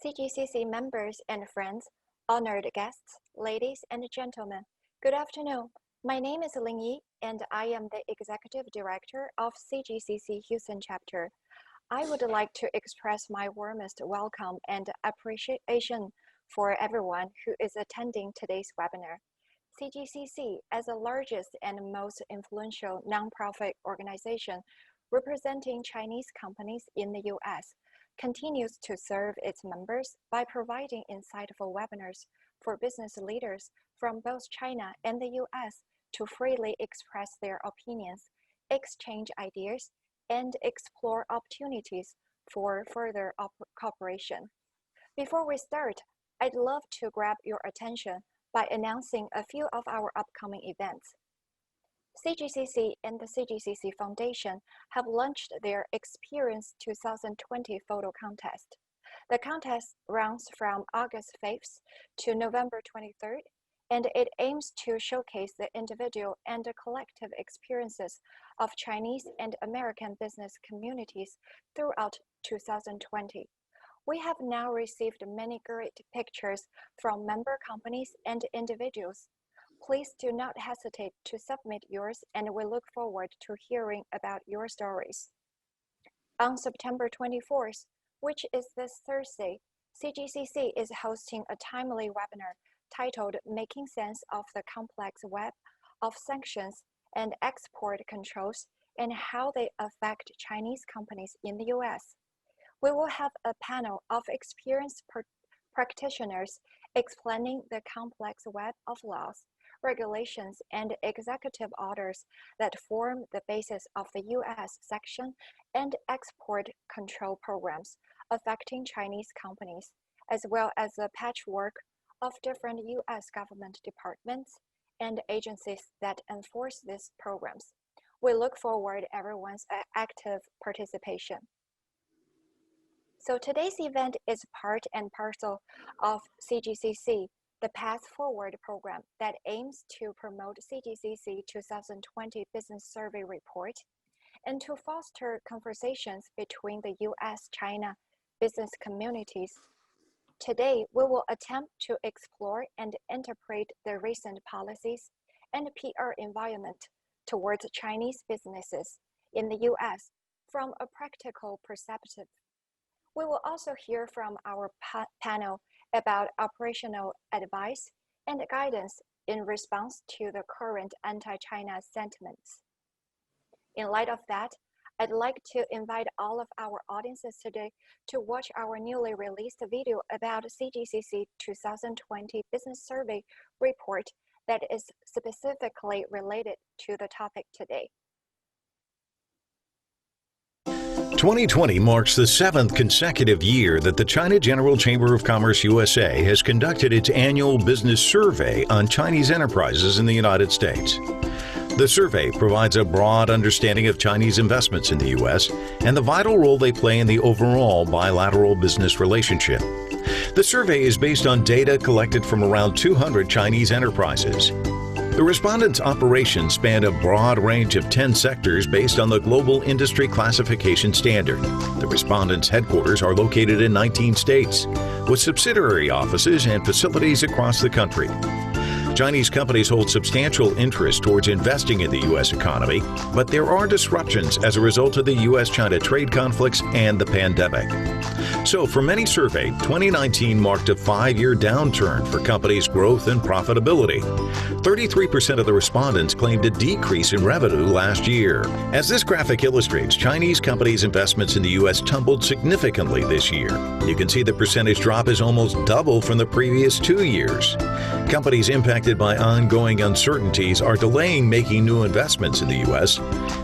CGCC members and friends, honored guests, ladies and gentlemen, good afternoon. My name is Ling Yi, and I am the Executive Director of CGCC Houston Chapter. I would like to express my warmest welcome and appreciation for everyone who is attending today's webinar. CGCC, as the largest and most influential nonprofit organization representing Chinese companies in the U.S., continues to serve its members by providing insightful webinars for business leaders from both China and the U.S. to freely express their opinions, exchange ideas, and explore opportunities for further cooperation. Before we start, I'd love to grab your attention by announcing a few of our upcoming events. CGCC and the CGCC Foundation have launched their Experience 2020 photo contest. The contest runs from August 5th to November 23rd, and it aims to showcase the individual and the collective experiences of Chinese and American business communities throughout 2020. We have now received many great pictures from member companies and individuals. Please do not hesitate to submit yours, and we look forward to hearing about your stories. On September 24th, which is this Thursday, CGCC is hosting a timely webinar titled Making Sense of the Complex Web of Sanctions and Export Controls and How They Affect Chinese Companies in the U.S. We will have a panel of experienced practitioners explaining the complex web of laws, regulations, and executive orders that form the basis of the U.S. sanction and export control programs affecting Chinese companies, as well as a patchwork of different U.S. government departments and agencies that enforce these programs. We look forward to everyone's active participation. So today's event is part and parcel of CGCC, the Path Forward program that aims to promote CGCC 2020 Business Survey Report and to foster conversations between the U.S. China business communities. Today, we will attempt to explore and interpret the recent policies and PR environment towards Chinese businesses in the U.S. from a practical perspective. We will also hear from our panel about operational advice and guidance in response to the current anti-China sentiments. In light of that, I'd like to invite all of our audiences today to watch our newly released video about CGCC 2020 Business Survey Report that is specifically related to the topic today. 2020 marks the 7th consecutive year that the China General Chamber of Commerce USA has conducted its annual business survey on Chinese enterprises in the United States. The survey provides a broad understanding of Chinese investments in the U.S. and the vital role they play in the overall bilateral business relationship. The survey is based on data collected from around 200 Chinese enterprises. The respondents' operations span a broad range of 10 sectors based on the Global Industry Classification Standard. The respondents' headquarters are located in 19 states, with subsidiary offices and facilities across the country. Chinese companies hold substantial interest towards investing in the U.S. economy, but there are disruptions as a result of the U.S. China trade conflicts and the pandemic. So for many surveyed, 2019 marked a 5-year downturn for companies' growth and profitability. 33% of the respondents claimed a decrease in revenue last year. As this graphic illustrates, Chinese companies' investments in the U.S. tumbled significantly this year. You can see the percentage drop is almost double from the previous 2 years. Companies impacted by ongoing uncertainties are delaying making new investments in the U.S.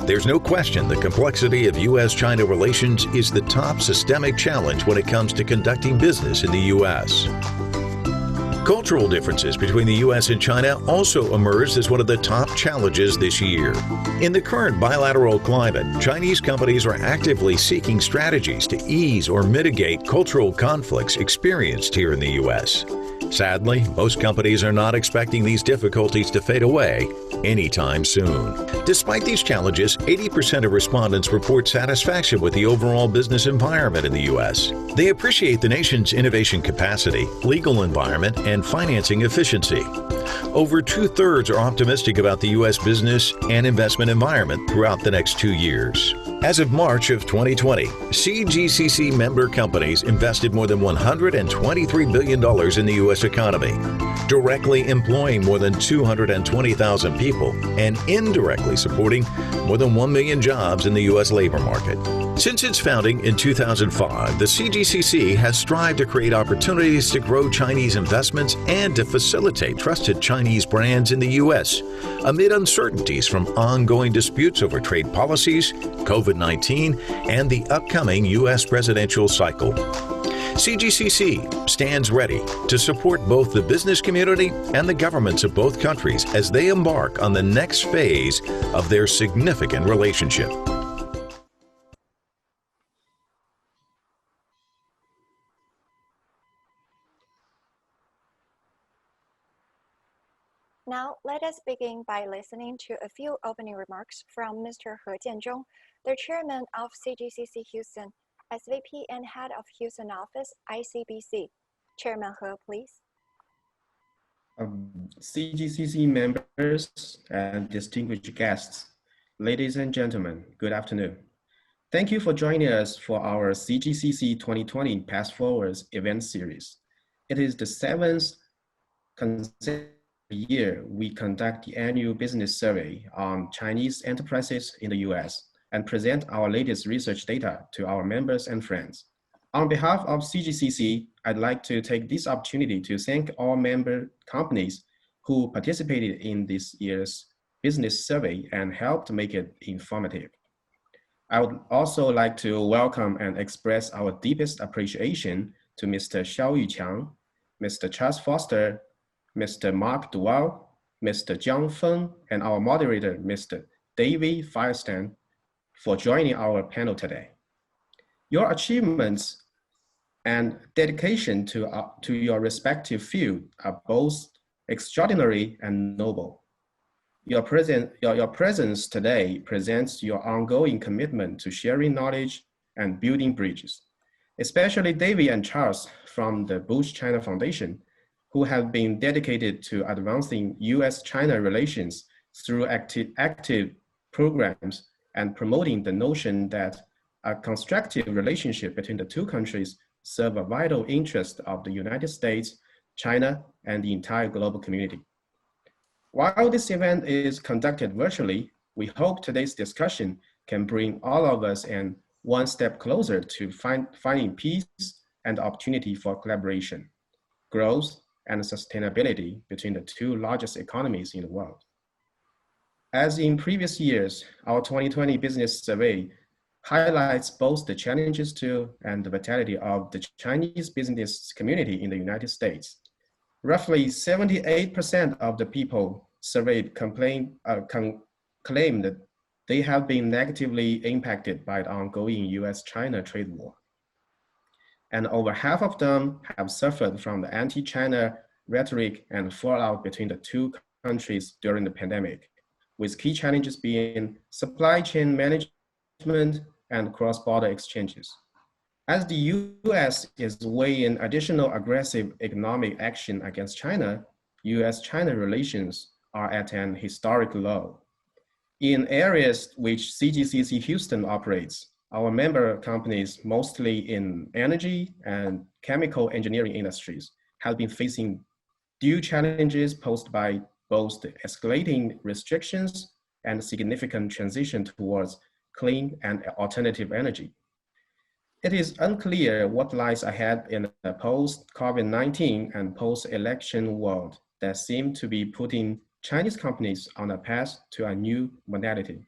There's no question the complexity of U.S.-China relations is the top systemic challenge when it comes to conducting business in the U.S. Cultural differences between the U.S. and China also emerged as one of the top challenges this year. In the current bilateral climate, Chinese companies are actively seeking strategies to ease or mitigate cultural conflicts experienced here in the U.S. Sadly, most companies are not expecting these difficulties to fade away anytime soon. Despite these challenges, 80% of respondents report satisfaction with the overall business environment in the U.S. They appreciate the nation's innovation capacity, legal environment, and financing efficiency. Over 2/3 are optimistic about the U.S. business and investment environment throughout the next 2 years. As of March of 2020, CGCC member companies invested more than $123 billion in the U.S. economy, directly employing more than 220,000 people and indirectly supporting more than 1 million jobs in the U.S. labor market. Since its founding in 2005, the CGCC has strived to create opportunities to grow Chinese investments and to facilitate trusted Chinese brands in the U.S. amid uncertainties from ongoing disputes over trade policies, COVID-19, and the upcoming U.S. presidential cycle. CGCC stands ready to support both the business community and the governments of both countries as they embark on the next phase of their significant relationship. Now, let us begin by listening to a few opening remarks from Mr. He Jianzhong, the chairman of CGCC Houston, SVP and head of Houston office, ICBC. Chairman He, please. CGCC members and distinguished guests, ladies and gentlemen, good afternoon. Thank you for joining us for our CGCC 2020 Path Forwards event series. It is the 7th consecutive year we conduct the annual business survey on Chinese enterprises in the US and present our latest research data to our members and friends. On behalf of CGCC, I'd like to take this opportunity to thank all member companies who participated in this year's business survey and helped make it informative. I would also like to welcome and express our deepest appreciation to Mr. Yuqiang, Mr. Charles Foster, Mr. Mark DUVAL, Mr. Jiang Feng, and our moderator, Mr. David Firestein, for joining our panel today. Your achievements and dedication to your respective field are both extraordinary and noble. Your presence today presents your ongoing commitment to sharing knowledge and building bridges, especially David and Charles from the U.S China Foundation, who have been dedicated to advancing U.S. China relations through active programs and promoting the notion that a constructive relationship between the two countries serve a vital interest of the United States, China, and the entire global community. While this event is conducted virtually, we hope today's discussion can bring all of us one step closer to finding peace and opportunity for collaboration, growth, and sustainability between the two largest economies in the world. As in previous years, our 2020 business survey highlights both the challenges to and the vitality of the Chinese business community in the United States. Roughly 78% of the people surveyed claim that they have been negatively impacted by the ongoing U.S.-China trade war. And over half of them have suffered from the anti-China rhetoric and fallout between the two countries during the pandemic, with key challenges being supply chain management and cross-border exchanges. As the U.S. is weighing additional aggressive economic action against China, U.S.-China relations are at an historic low. In areas which CGCC Houston operates, our member companies, mostly in energy and chemical engineering industries, have been facing due challenges posed by both the escalating restrictions and significant transition towards clean and alternative energy. It is unclear what lies ahead in a post-COVID-19 and post-election world that seem to be putting Chinese companies on a path to a new modality.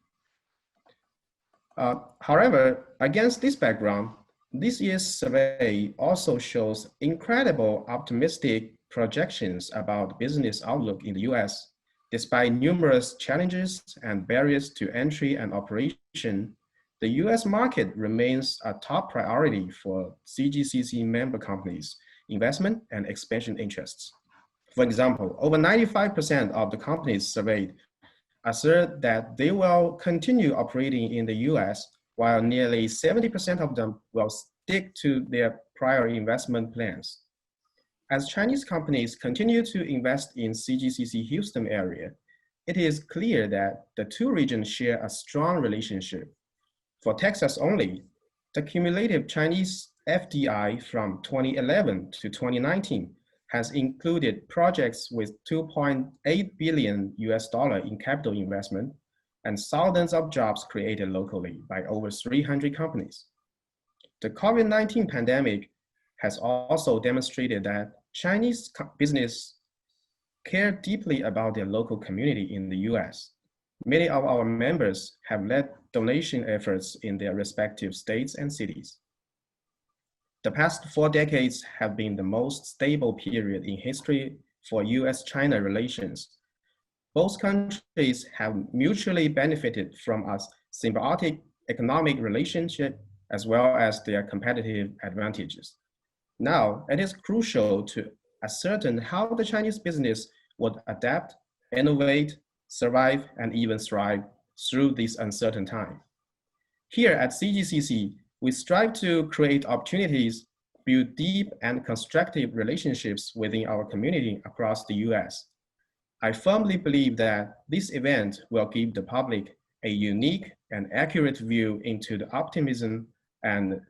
However, against this background, this year's survey also shows incredible optimistic projections about business outlook in the US, despite numerous challenges and barriers to entry and operation, the US market remains a top priority for CGCC member companies' investment and expansion interests. For example, over 95% of the companies surveyed assert that they will continue operating in the US, while nearly 70% of them will stick to their prior investment plans. As Chinese companies continue to invest in CGCC Houston area, it is clear that the two regions share a strong relationship. For Texas only, the cumulative Chinese FDI from 2011 to 2019 has included projects with $2.8 billion in capital investment and thousands of jobs created locally by over 300 companies. The COVID-19 pandemic has also demonstrated that Chinese business care deeply about their local community in the US. Many of our members have led donation efforts in their respective states and cities. The past 4 decades have been the most stable period in history for U.S. China relations. Both countries have mutually benefited from a symbiotic economic relationship as well as their competitive advantages. Now, it is crucial to ascertain how the Chinese business would adapt, innovate, survive, and even thrive through this uncertain time. Here at CGCC, we strive to create opportunities, build deep and constructive relationships within our community across the US. I firmly believe that this event will give the public a unique and accurate view into the optimism and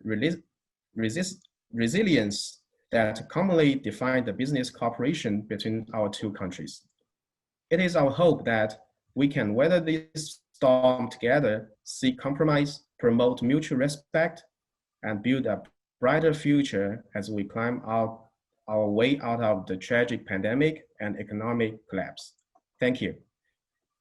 resilience that commonly define the business cooperation between our two countries. It is our hope that we can weather this storm together, seek compromise, promote mutual respect, and build a brighter future as we climb out our way out of the tragic pandemic and economic collapse. Thank you.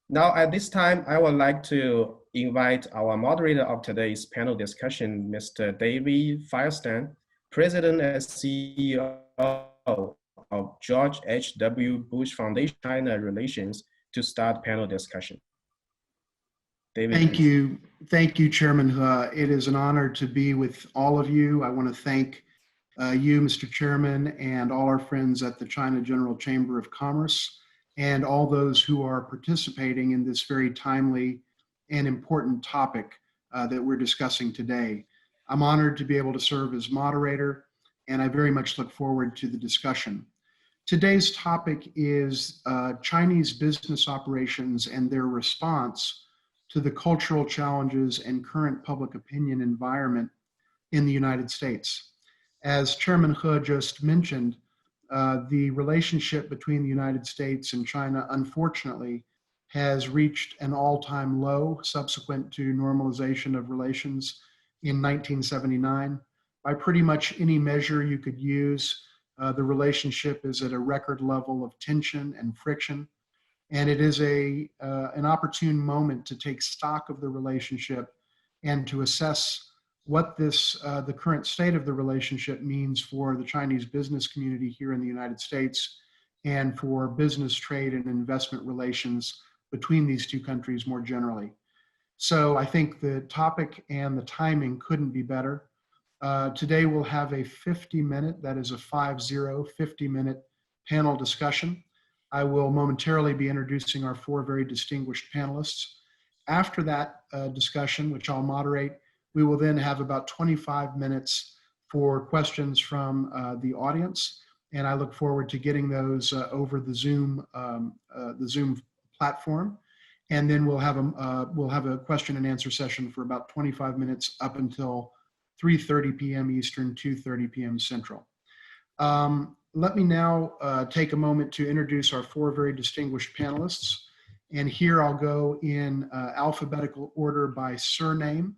Now, at this time, I would like to invite our moderator of today's panel discussion, Mr. David Firestein, President and CEO of George H.W. Bush Foundation China Relations, to start panel discussion. David, Thank you, Chairman He. It is an honor to be with all of you. I want to thank you, Mr. Chairman, and all our friends at the China General Chamber of Commerce, and all those who are participating in this very timely and important topic that we're discussing today. I'm honored to be able to serve as moderator, and I very much look forward to the discussion. Today's topic is Chinese business operations and their response to the cultural challenges and current public opinion environment in the United States. As Chairman He just mentioned, the relationship between the United States and China, unfortunately, has reached an all-time low subsequent to normalization of relations in 1979. By pretty much any measure you could use, the relationship is at a record level of tension and friction. And it is an opportune moment to take stock of the relationship and to assess what the current state of the relationship means for the Chinese business community here in the United States and for business, trade, and investment relations between these two countries more generally. So I think the topic and the timing couldn't be better. Today we'll have a 50-minute, that is a 50-minute panel discussion. I will momentarily be introducing our 4 very distinguished panelists. After that discussion, which I'll moderate, we will then have about 25 minutes for questions from the audience, and I look forward to getting those over the Zoom platform. And then we'll have a question and answer session for about 25 minutes up until 3:30 p.m. Eastern, 2:30 p.m. Central. Let me now take a moment to introduce our 4 very distinguished panelists. And here I'll go in alphabetical order by surname.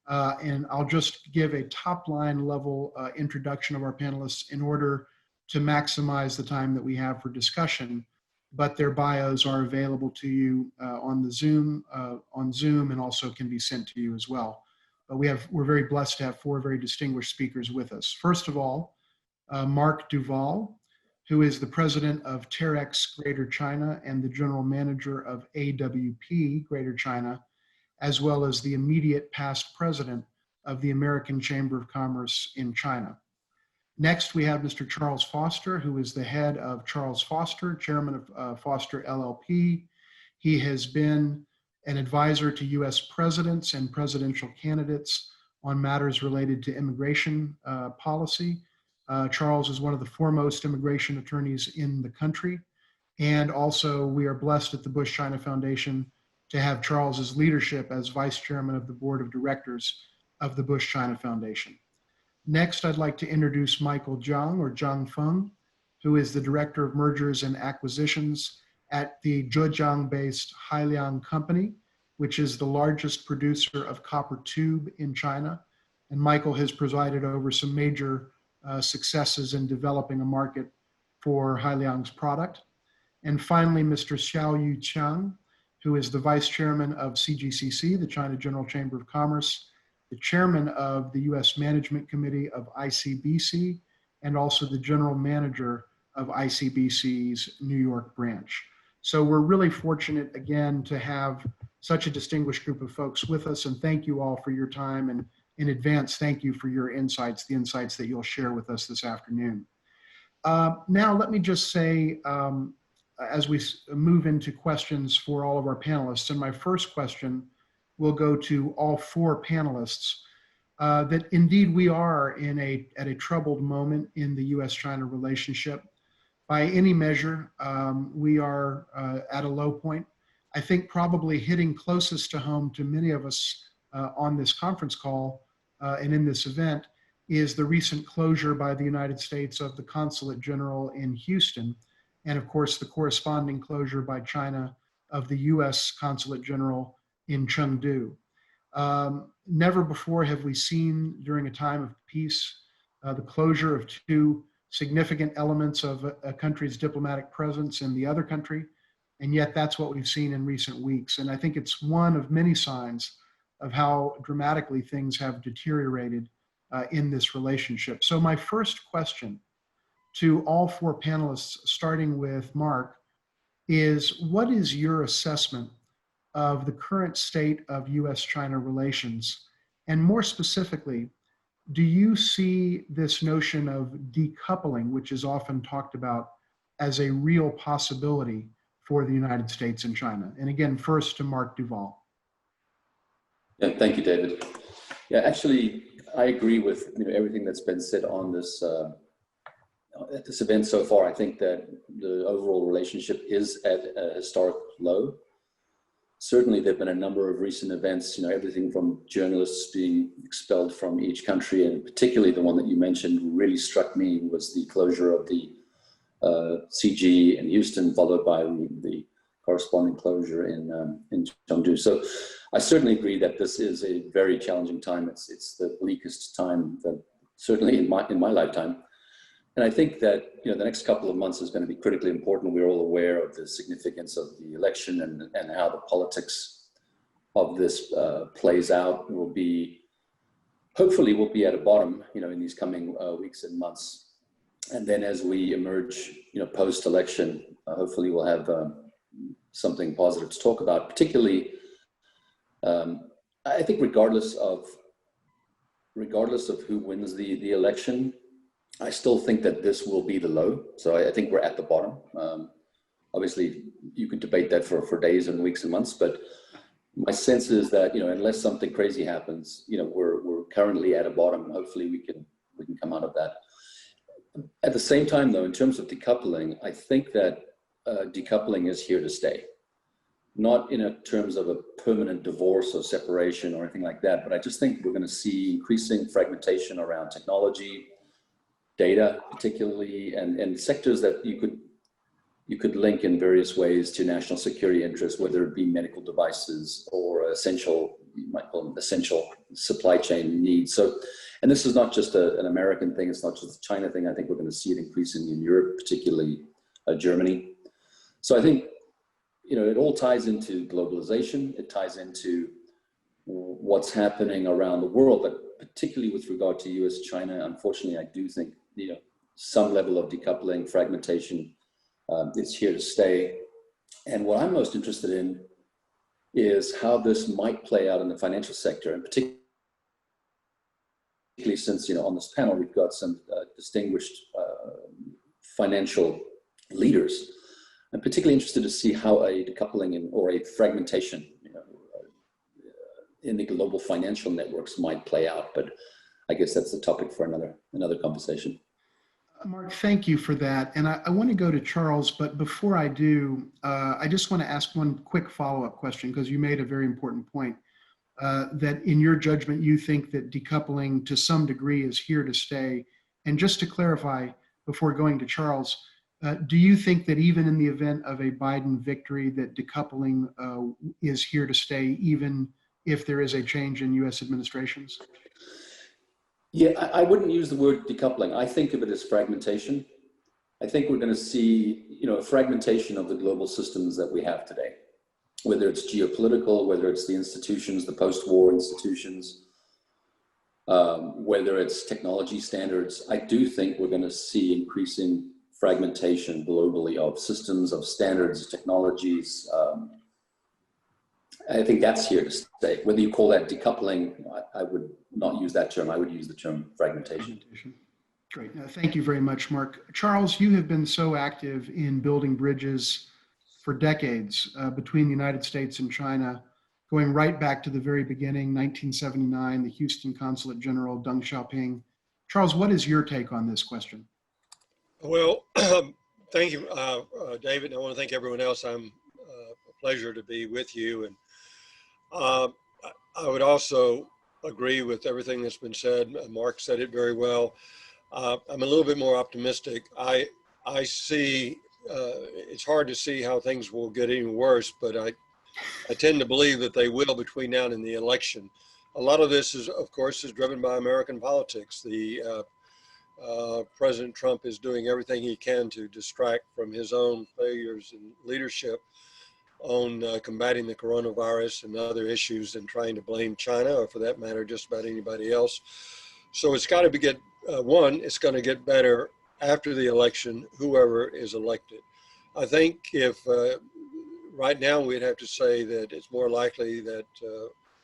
And I'll just give a top line level introduction of our panelists in order to maximize the time that we have for discussion. But their bios are available to you on Zoom and also can be sent to you as well. But we're very blessed to have 4 very distinguished speakers with us. First of all, Mark DUVAL, who is the president of Terex Greater China and the general manager of AWP Greater China, as well as the immediate past president of the American Chamber of Commerce in China. Next, we have Mr. Charles Foster, who is the head of Charles Foster, chairman of Foster LLP. He has been an advisor to U.S. presidents and presidential candidates on matters related to immigration policy. Charles is one of the foremost immigration attorneys in the country. And also, we are blessed at the Bush China Foundation to have Charles's leadership as vice chairman of the board of directors of the Bush China Foundation. Next, I'd like to introduce Michael Jiang, or Zhang Feng, who is the Director of Mergers and Acquisitions at the Zhejiang-based Hailiang Company, which is the largest producer of copper tube in China. And Michael has presided over some major successes in developing a market for Hailiang's product. And finally, Mr. Xiao Yuqiang, who is the Vice Chairman of CGCC, the China General Chamber of Commerce, the Chairman of the U.S. Management Committee of ICBC, and also the General Manager of ICBC's New York branch. So we're really fortunate, again, to have such a distinguished group of folks with us, and thank you all for your time, and in advance, thank you for your insights, the insights that you'll share with us this afternoon. Now, let me just say, as we move into questions for all of our panelists, and my first question will go to all four panelists, that indeed we are at a troubled moment in the U.S.-China relationship. By any measure, we are at a low point. I think probably hitting closest to home to many of us on this conference call and in this event is the recent closure by the United States of the Consulate General in Houston, and of course the corresponding closure by China of the U.S. Consulate General in Chengdu. Never before have we seen, during a time of peace, the closure of two significant elements of a country's diplomatic presence in the other country, and yet that's what we've seen in recent weeks. And I think it's one of many signs of how dramatically things have deteriorated in this relationship. So my first question to all four panelists, starting with Mark, is what is your assessment of the current state of U.S.-China relations? And more specifically, do you see this notion of decoupling, which is often talked about, as a real possibility for the United States and China? And again, first to Mark DUVAL. Yeah, thank you, David. Yeah, actually, I agree with everything that's been said on this at this event so far. I think that the overall relationship is at a historic low. Certainly, there have been a number of recent events, everything from journalists being expelled from each country, and particularly the one that you mentioned really struck me was the closure of the CG in Houston, followed by the corresponding closure in Chengdu. So I certainly agree that this is a very challenging time. It's the bleakest time that certainly in my lifetime. And I think that the next couple of months is going to be critically important. We're all aware of the significance of the election and how the politics of this plays out. Hopefully we'll be at a bottom, in these coming weeks and months. And then as we emerge, post-election, hopefully we'll have something positive to talk about. Particularly, I think regardless of who wins the election, I still think that this will be the low. So I think we're at the bottom. Obviously, you could debate that for days and weeks and months, but my sense is that unless something crazy happens, we're currently at a bottom. Hopefully, we can come out of that. At the same time, though, in terms of decoupling, I think that decoupling is here to stay. Not in terms of a permanent divorce or separation or anything like that, but I just think we're going to see increasing fragmentation around technology, data particularly, and sectors that you could link in various ways to national security interests, whether it be medical devices or essential, you might call them essential supply chain needs. So, and this is not just an American thing, it's not just a China thing. I think we're going to see it increasingly in Europe, particularly Germany. So I think, it all ties into globalization. It ties into what's happening around the world, but particularly with regard to U.S. China, unfortunately, I do think, some level of decoupling, fragmentation is here to stay. And what I'm most interested in is how this might play out in the financial sector, and particularly since, on this panel, we've got some distinguished financial leaders. I'm particularly interested to see how a decoupling or a fragmentation in the global financial networks might play out. But I guess that's the topic for another conversation. Mark, thank you for that. And I want to go to Charles, but before I do, I just want to ask one quick follow-up question, because you made a very important point, that in your judgment, you think that decoupling to some degree is here to stay. And just to clarify, before going to Charles, do you think that even in the event of a Biden victory, that decoupling is here to stay, even if there is a change in U.S. administrations? Yeah, I wouldn't use the word decoupling. I think of it as fragmentation. I think we're going to see, a fragmentation of the global systems that we have today, whether it's geopolitical, whether it's the institutions, the post-war institutions, whether it's technology standards. I do think we're going to see increasing fragmentation globally of systems, of standards, technologies. I think that's here to stay. Whether you call that decoupling, I would not use that term. I would use the term fragmentation. Great. Thank you very much, Mark. Charles, you have been so active in building bridges for decades between the United States and China, going right back to the very beginning, 1979, the Houston Consulate General, Deng Xiaoping. Charles, what is your take on this question? Well, thank you, David. I want to thank everyone else. I'm a pleasure to be with you. And I would also agree with everything that's been said. Mark said it very well. I'm a little bit more optimistic. I see, it's hard to see how things will get any worse, but I tend to believe that they will between now and the election. A lot of this is, of course, is driven by American politics. President Trump is doing everything he can to distract from his own failures in leadership on combating the coronavirus and other issues, and trying to blame China, or for that matter, just about anybody else. So it's got to it's going to get better after the election, whoever is elected. I think if right now we'd have to say that it's more likely that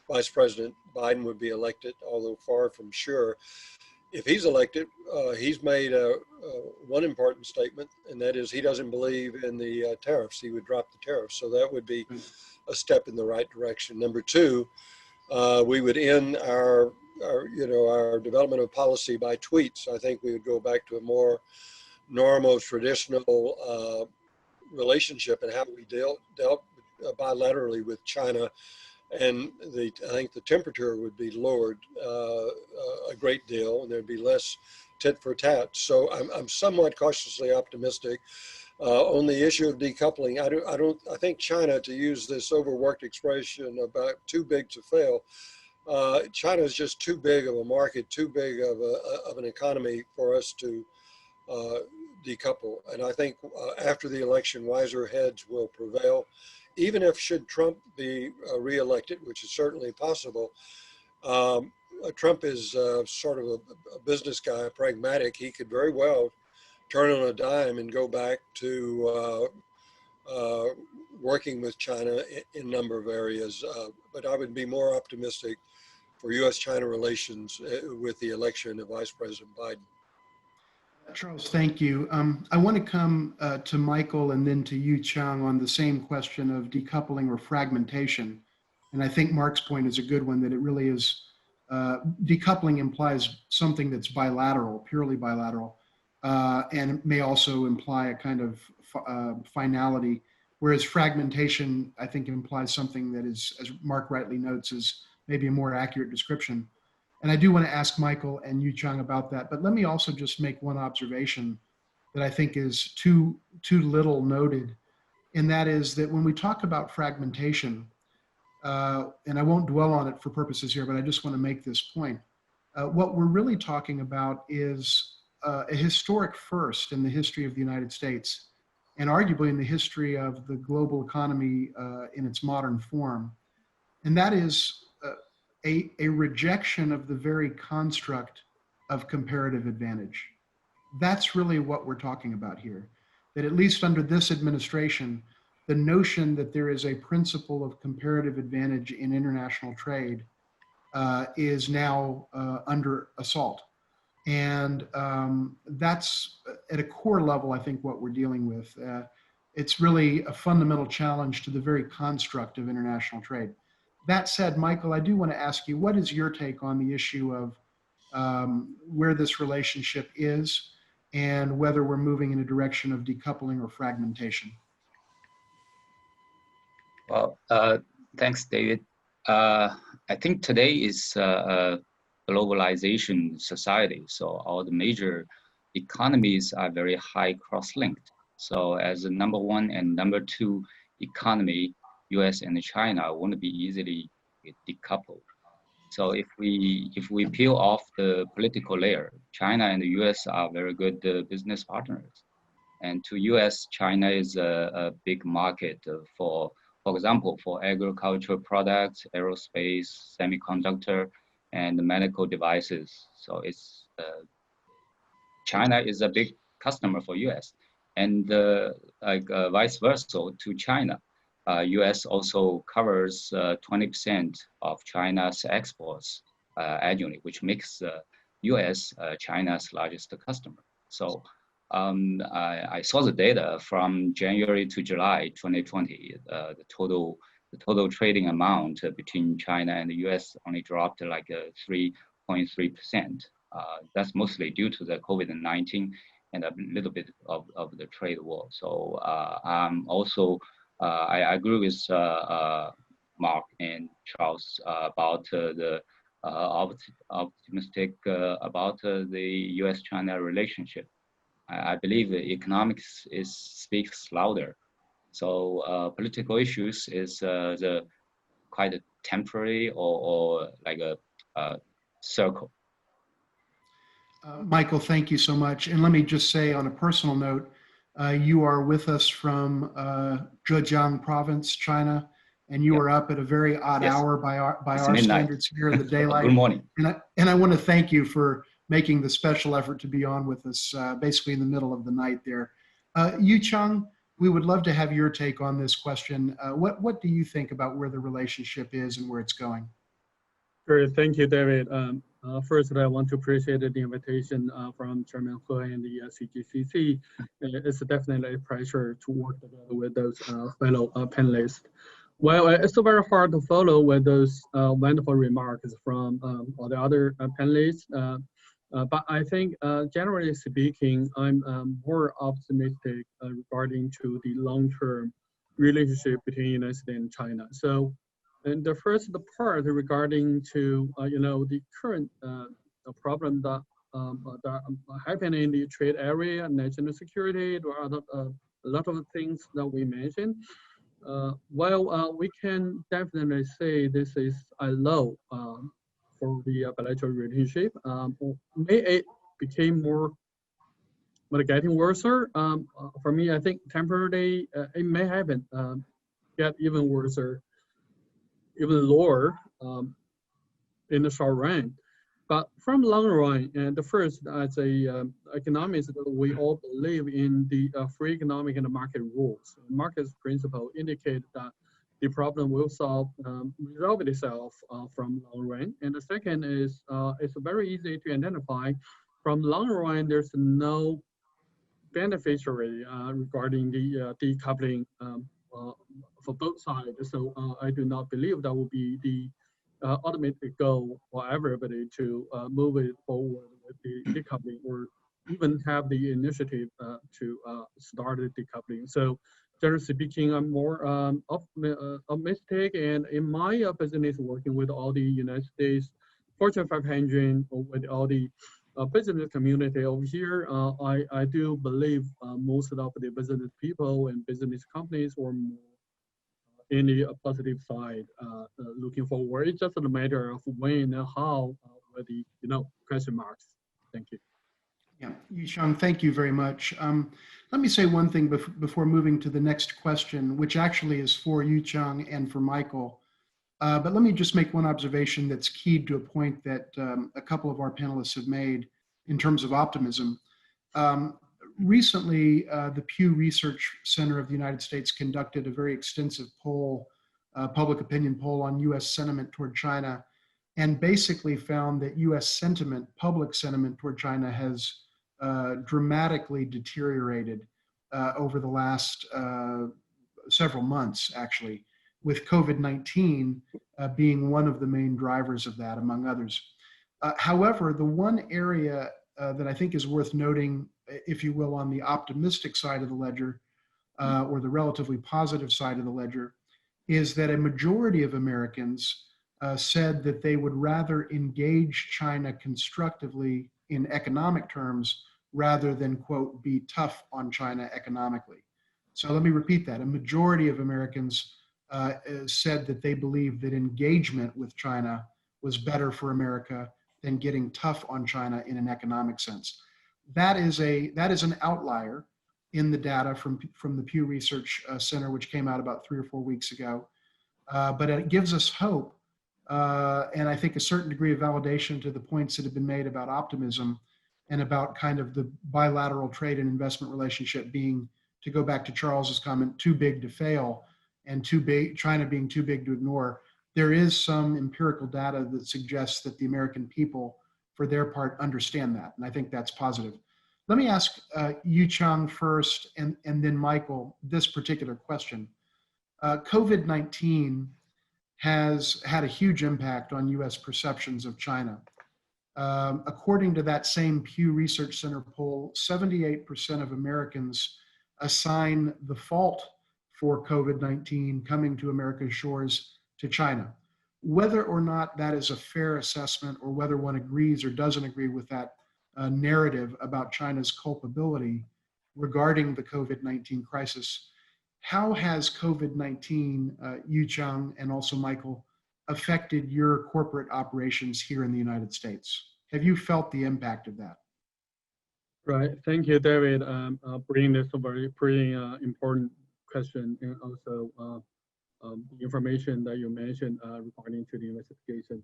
Vice President Biden would be elected, although far from sure. If he's elected, he's made one important statement, and that is he doesn't believe in the tariffs. He would drop the tariffs. So that would be a step in the right direction. Number two, we would end our development of policy by tweets. I think we would go back to a more normal, traditional relationship and how we dealt bilaterally with China. And I think the temperature would be lowered a great deal, and there'd be less tit for tat. So I'm somewhat cautiously optimistic on the issue of decoupling. I think China, to use this overworked expression about too big to fail, China is just too big of a market, too big of an economy for us to decouple. And I think after the election, wiser heads will prevail. Even if should Trump be reelected, which is certainly possible, Trump is sort of a business guy, pragmatic. He could very well turn on a dime and go back to working with China in a number of areas. But I would be more optimistic for U.S. China relations with the election of Vice President Biden. Charles, thank you. I want to come to Michael and then to Yuqiang on the same question of decoupling or fragmentation. And I think Mark's point is a good one, that it really is, decoupling implies something that's bilateral, purely bilateral, and it may also imply a kind of finality, whereas fragmentation, I think, implies something that is, as Mark rightly notes, is maybe a more accurate description. And I do want to ask Michael and Yuqiang about that, but let me also just make one observation that I think is too little noted, and that is that when we talk about fragmentation, and I won't dwell on it for purposes here, but I just want to make this point. What we're really talking about is a historic first in the history of the United States, and arguably in the history of the global economy in its modern form, and that is a rejection of the very construct of comparative advantage. That's really what we're talking about here. That at least under this administration, the notion that there is a principle of comparative advantage in international trade is now under assault. And that's at a core level, I think, what we're dealing with. It's really a fundamental challenge to the very construct of international trade. That said, Michael, I do want to ask you, what is your take on the issue of where this relationship is and whether we're moving in a direction of decoupling or fragmentation? Well, thanks, David. I think today is a globalization society, so all the major economies are very high cross-linked. So as a number one and number two economy, U.S. and China won't be easily decoupled. So if we peel off the political layer, China and the U.S. are very good business partners. And to U.S., China is a big market for example, for agricultural products, aerospace, semiconductor, and medical devices. So it's China is a big customer for U.S. and vice versa to China. U.S. also covers 20% of China's exports annually, which makes U.S. China's largest customer. So I saw the data from January to July 2020. The total trading amount between China and the U.S. only dropped like 3.3%. That's mostly due to the COVID-19 and a little bit of the trade war. So I agree with Mark and Charles about the optimistic about the U.S.-China relationship. I believe economics speaks louder. So political issues is quite a temporary or like a circle. Michael, thank you so much. And let me just say on a personal note, you are with us from Zhejiang province, China, and you are up at a very odd hour by our standards here in the daylight. Good morning. And I want to thank you for making the special effort to be on with us basically in the middle of the night there. Yuqiang, we would love to have your take on this question. What do you think about where the relationship is and where it's going? Great, thank you, David. First, I want to appreciate the invitation from Chairman He and the CGCC. It's definitely a pleasure to work together with those fellow panelists. Well, it's very hard to follow with those wonderful remarks from all the other panelists. But I think, generally speaking, I'm more optimistic regarding to the long-term relationship between United States and China. So, and the first part regarding to the current problem that happen in the trade area, national security, or other a lot of things that we mentioned. We can definitely say this is a low for the bilateral relationship. May it became more, but getting worse. For me, I think temporarily it may happen, get even worse, even lower in the short run. But from long run, and the first, as a economist, we all believe in the free economic and the market rules. Market principle indicate that the problem will resolve itself from long run. And the second is it's very easy to identify from long run. There's no beneficiary regarding the decoupling for both sides. So I do not believe that will be the ultimate goal for everybody to move it forward with the decoupling or even have the initiative to start the decoupling. So generally speaking, I'm more optimistic, and in my business working with all the United States Fortune 500 or with all the business community over here, I do believe most of the business people and business companies were more in the positive side, looking forward. It's just a matter of when and how with the question marks. Thank you. Yeah, Yuqiang, thank you very much. Let me say one thing before moving to the next question, which actually is for Yuqiang and for Michael. But let me just make one observation that's keyed to a point that a couple of our panelists have made in terms of optimism. Recently, the Pew Research Center of the United States conducted a very extensive poll, public opinion poll on U.S. sentiment toward China, and basically found that U.S. sentiment, public sentiment toward China has dramatically deteriorated over the last several months, actually, with COVID-19 being one of the main drivers of that, among others. However, the one area that I think is worth noting, if you will, on the optimistic side of the ledger, or the relatively positive side of the ledger, is that a majority of Americans said that they would rather engage China constructively in economic terms rather than, quote, be tough on China economically. So let me repeat that. A majority of Americans said that they believe that engagement with China was better for America than getting tough on China in an economic sense. That is an outlier in the data from the Pew Research Center, which came out about 3 or 4 weeks ago. But it gives us hope, and I think a certain degree of validation to the points that have been made about optimism and about kind of the bilateral trade and investment relationship being, to go back to Charles's comment, too big to fail, and China being too big to ignore. There is some empirical data that suggests that the American people, for their part, understand that, and I think that's positive. Let me ask Yuqiang first, and then Michael, this particular question. COVID-19 has had a huge impact on U.S. perceptions of China. According to that same Pew Research Center poll, 78% of Americans assign the fault for COVID-19 coming to America's shores to China. Whether or not that is a fair assessment, or whether one agrees or doesn't agree with that narrative about China's culpability regarding the COVID-19 crisis, how has COVID-19, Yuqiang and also Michael, affected your corporate operations here in the United States? Have you felt the impact of that? Right. Thank you, David, bringing this a very pretty important question, and also the information that you mentioned regarding to the investigation.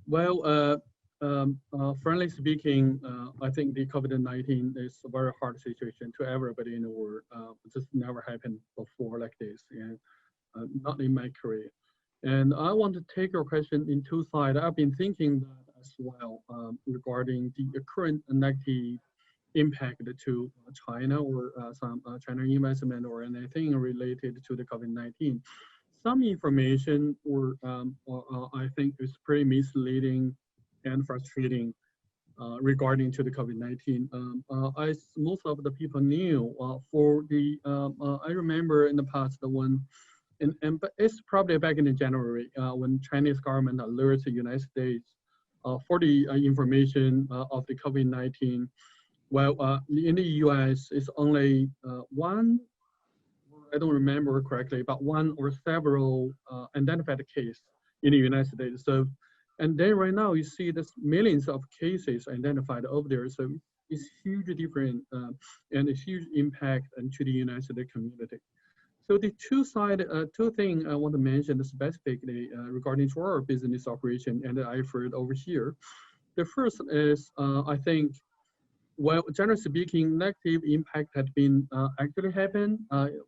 Well, frankly speaking, I think the COVID-19 is a very hard situation to everybody in the world. It just never happened before like this, and not in my career. And I want to take your question in two sides. I've been thinking that as well regarding the current negative impact to China, or some China investment, or anything related to the COVID-19. Some information, or I think is pretty misleading and frustrating regarding to the COVID-19. As most of the people knew, for the I remember in the past but it's probably back in January when Chinese government alerts the United States for the information of the COVID-19. Well, in the U.S., it's only one, I don't remember correctly, but one or several identified cases in the United States. So, and then right now you see there's millions of cases identified over there. So it's huge difference and a huge impact to the United States community. So the two things I want to mention specifically regarding to our business operation and the effort over here. The first is, I think, well, generally speaking, negative impact had been actually happened.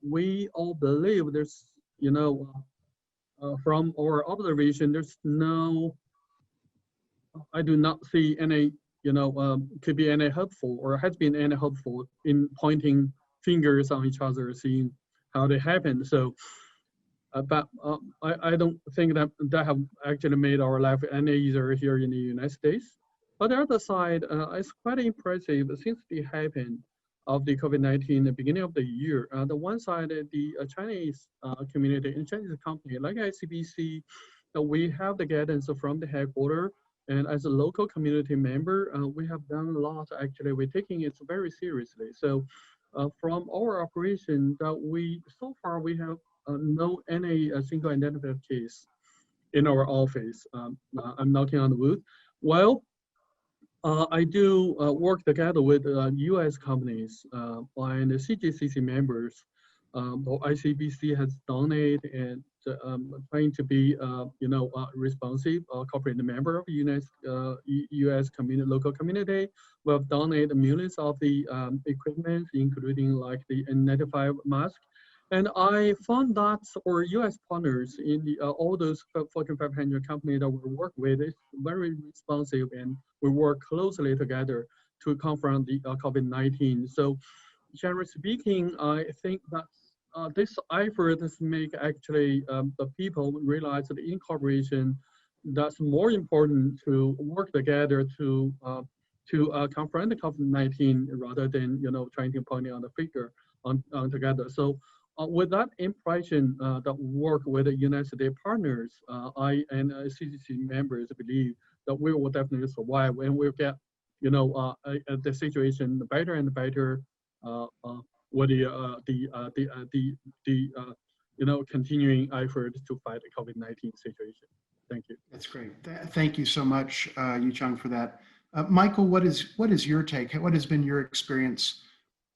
We all believe there's, from our observation, there's no, I do not see any, could be any helpful or has been any helpful in pointing fingers on each other, seeing how they happen. So, but I don't think that have actually made our life any easier here in the United States. On the other side, it's quite impressive since the happened of the COVID-19 at the beginning of the year. The one side, the Chinese community and Chinese company like ICBC, we have the guidance from the headquarters, and as a local community member, we have done a lot. Actually, we're taking it very seriously. So, from our operation, that so far we have no any single identified case in our office. I'm knocking on the wood. Well, I do work together with U.S. companies and the CGCC members. ICBC has donated and trying to be, responsive corporate member of U.S. community, local community. We have donated millions of the equipment, including like the N95 mask. And I found that our U.S. partners in the, all those Fortune 500 companies that we work with is very responsive, and we work closely together to confront the COVID-19. So, generally speaking, I think that this effort make actually the people realize that in corporation, that's more important to work together to confront the COVID-19 rather than trying to point it on the figure on together. So with that impression that work with the United States partners, I and CGC members believe that we will definitely survive, and we'll get the situation better and better with the continuing effort to fight the COVID-19 situation. Thank you. That's great. Thank you so much, Yuqiang, for that. Michael, what is your take? What has been your experience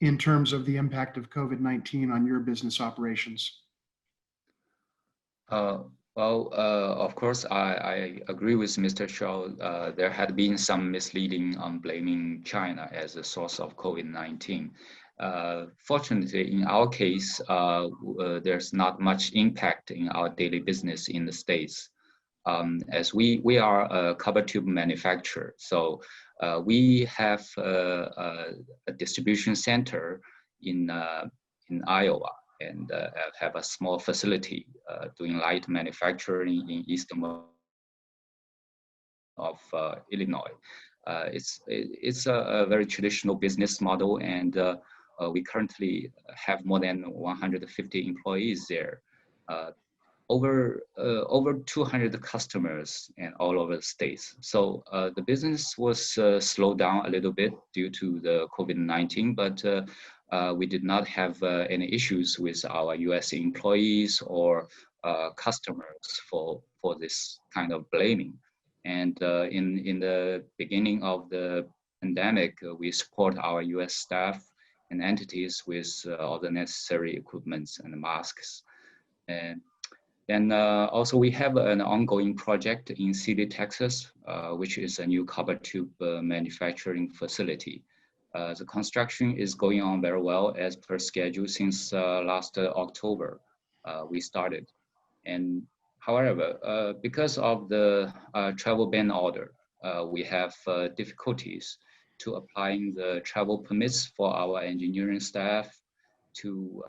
in terms of the impact of COVID-19 on your business operations? Of course, I agree with Mr. Shaw. There had been some misleading on blaming China as a source of COVID-19. Fortunately, in our case, there's not much impact in our daily business in the States, as we are a cover tube manufacturer. So we have a distribution center in Iowa, and have a small facility doing light manufacturing in eastern of Illinois. It's a very traditional business model, and we currently have more than 150 employees there, over 200 customers, and all over the states. So the business was slowed down a little bit due to the COVID-19, but we did not have any issues with our U.S. employees or customers for this kind of blaming. And in the beginning of the pandemic, we support our U.S. staff and entities with all the necessary equipments and masks. And also we have an ongoing project in City, Texas, which is a new copper tube manufacturing facility. The construction is going on very well as per schedule since last October we started. And however, because of the travel ban order, we have difficulties to applying the travel permits for our engineering staff to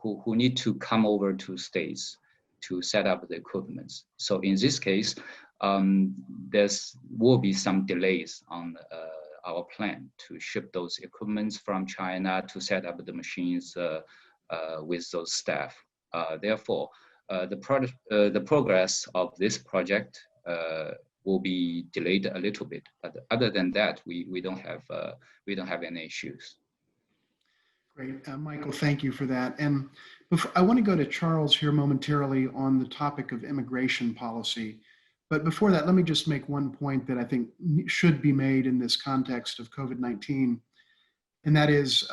who need to come over to states to set up the equipment. So in this case, there will be some delays on our plan to ship those equipments from China to set up the machines with those staff. Therefore, the progress of this project will be delayed a little bit. But other than that, we don't have any issues. Great, Michael, thank you for that. And I want to go to Charles here momentarily on the topic of immigration policy. But before that, let me just make one point that I think should be made in this context of COVID-19, and that is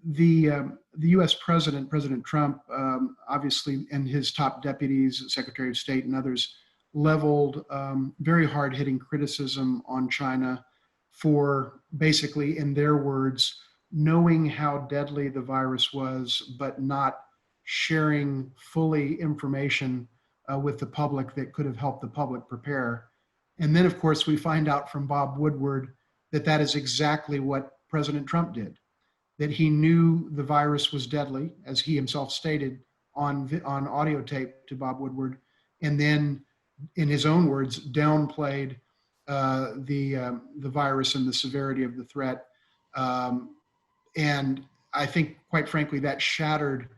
the U.S. President Trump, obviously, and his top deputies, Secretary of State and others, leveled very hard-hitting criticism on China for basically, in their words, knowing how deadly the virus was, but not sharing fully information with the public that could have helped the public prepare. And then, of course, we find out from Bob Woodward that that is exactly what President Trump did, that he knew the virus was deadly, as he himself stated on audio tape to Bob Woodward, and then, in his own words, downplayed the virus and the severity of the threat. And I think, quite frankly, that shattered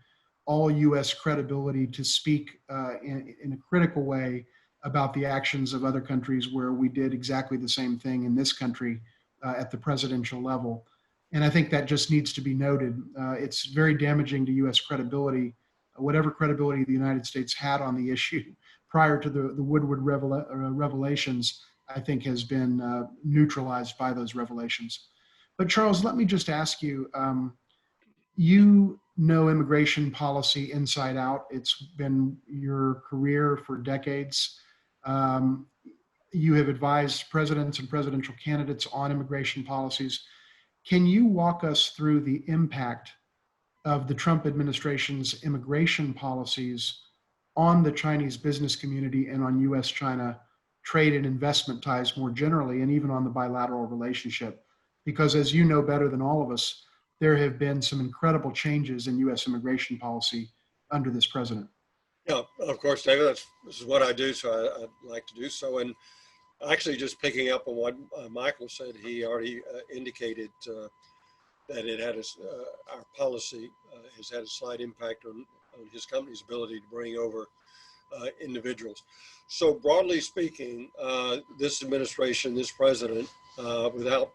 all U.S. credibility to speak in a critical way about the actions of other countries where we did exactly the same thing in this country at the presidential level. And I think that just needs to be noted. It's very damaging to U.S. credibility, whatever credibility the United States had on the issue prior to the Woodward revelations, I think has been neutralized by those revelations. But Charles, let me just ask you, You know immigration policy inside out. It's been your career for decades. You have advised presidents and presidential candidates on immigration policies. Can you walk us through the impact of the Trump administration's immigration policies on the Chinese business community and on U.S. China trade and investment ties more generally, and even on the bilateral relationship? Because as you know better than all of us, there have been some incredible changes in U.S. immigration policy under this president. Yeah, of course, David, this is what I do, so I'd like to do so. And actually, just picking up on what Michael said, he already indicated that it had our policy has had a slight impact on his company's ability to bring over individuals. So broadly speaking, this administration, this president, without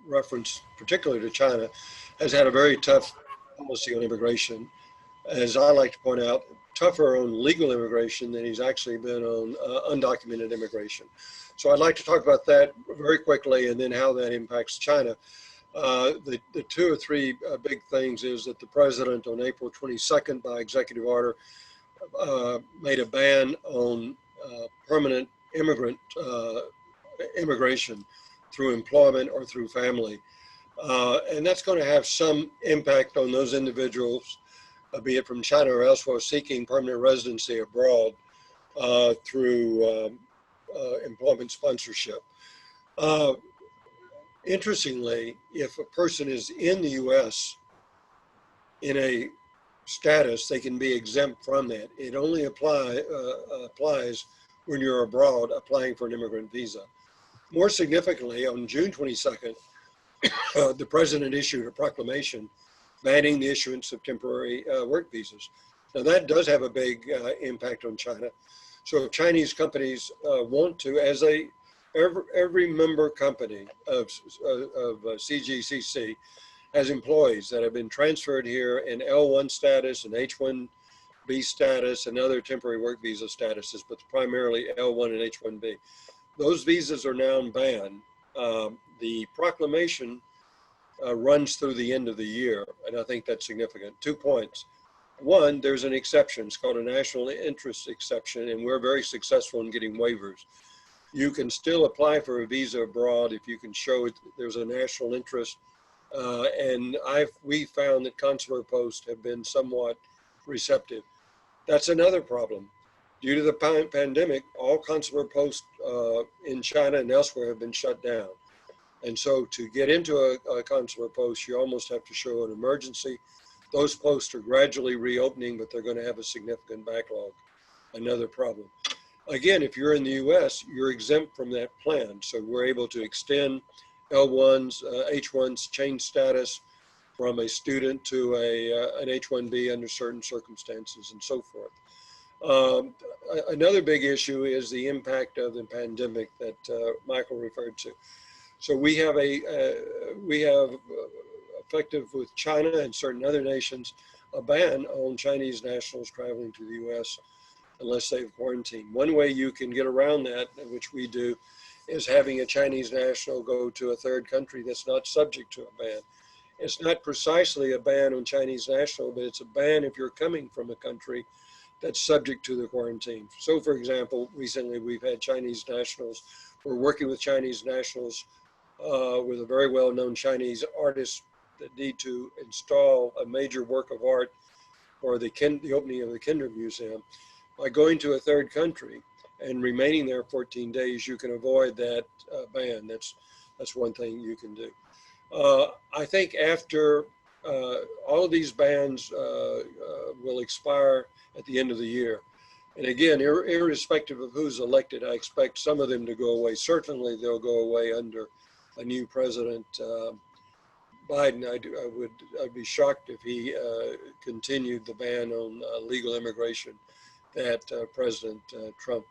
reference particularly to China, has had a very tough policy on immigration. As I like to point out, tougher on legal immigration than he's actually been on undocumented immigration. So I'd like to talk about that very quickly, and then how that impacts China. The two or three big things is that the president on April 22nd by executive order made a ban on permanent immigrant immigration through employment or through family. And that's going to have some impact on those individuals, be it from China or elsewhere, seeking permanent residency abroad through employment sponsorship. Interestingly, if a person is in the U.S. in a status, they can be exempt from that. It only applies when you're abroad applying for an immigrant visa. More significantly, on June 22nd, the president issued a proclamation banning the issuance of temporary work visas. Now that does have a big impact on China. So if Chinese companies want to, as every member company of CGCC has employees that have been transferred here in L1 status and H1B status and other temporary work visa statuses, but primarily L1 and H1B. Those visas are now banned. The proclamation runs through the end of the year, and I think that's significant. 2 points. One, there's an exception. It's called a national interest exception, and we're very successful in getting waivers. You can still apply for a visa abroad if you can show it, there's a national interest. And we found that consular posts have been somewhat receptive. That's another problem. Due to the pandemic, all consular posts in China and elsewhere have been shut down. And so to get into a consular post, you almost have to show an emergency. Those posts are gradually reopening, but they're going to have a significant backlog. Another problem. Again, if you're in the US, you're exempt from that plan. So we're able to extend L1s, H1s, change status from a student to an H1B under certain circumstances and so forth. Another big issue is the impact of the pandemic that Michael referred to. So we have effective with China and certain other nations, a ban on Chinese nationals traveling to the US unless they've quarantined. One way you can get around that, which we do, is having a Chinese national go to a third country that's not subject to a ban. It's not precisely a ban on Chinese national, but it's a ban if you're coming from a country that's subject to the quarantine. So for example, recently we've had Chinese nationals, we're working with Chinese nationals with a very well-known Chinese artist that need to install a major work of art for the opening of the Kinder Museum. By going to a third country and remaining there 14 days, you can avoid that ban. That's one thing you can do. I think after all of these bans will expire at the end of the year. And again, irrespective of who's elected, I expect some of them to go away. Certainly they'll go away under a new president. Biden, I'd be shocked if he continued the ban on legal immigration that President Trump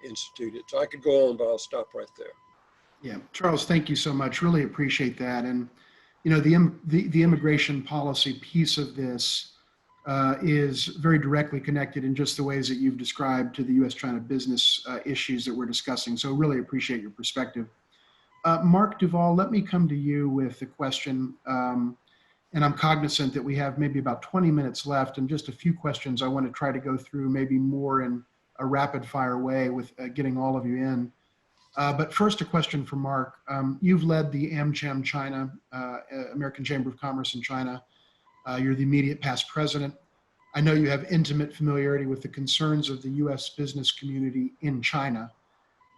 instituted. So I could go on, but I'll stop right there. Yeah, Charles, thank you so much. Really appreciate that. And you know, the immigration policy piece of this is very directly connected in just the ways that you've described to the U.S. China business issues that we're discussing. So really appreciate your perspective. Mark DUVAL, let me come to you with a question. And I'm cognizant that we have maybe about 20 minutes left and just a few questions I want to try to go through, maybe more in a rapid fire way with getting all of you in. But first, a question for Mark. You've led the AmCham China, American Chamber of Commerce in China. You're the immediate past president. I know you have intimate familiarity with the concerns of the U.S. business community in China.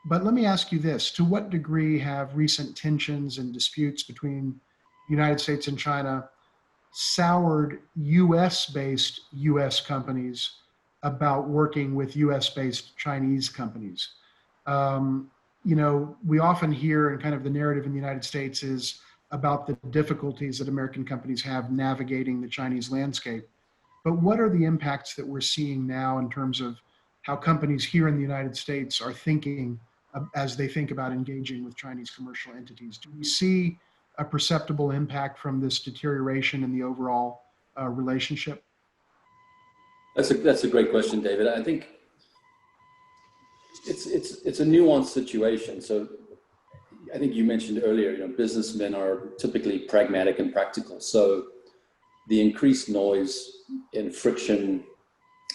But let me ask you this: to what degree have recent tensions and disputes between the United States and China soured US-based US companies about working with US-based Chinese companies? You know, we often hear, and kind of the narrative in the United States is about the difficulties that American companies have navigating the Chinese landscape. But what are the impacts that we're seeing now in terms of how companies here in the United States are thinking as they think about engaging with Chinese commercial entities? Do we see a perceptible impact from this deterioration in the overall relationship? That's a great question, David. I think it's a nuanced situation. So I think you mentioned earlier, you know, businessmen are typically pragmatic and practical. So the increased noise and friction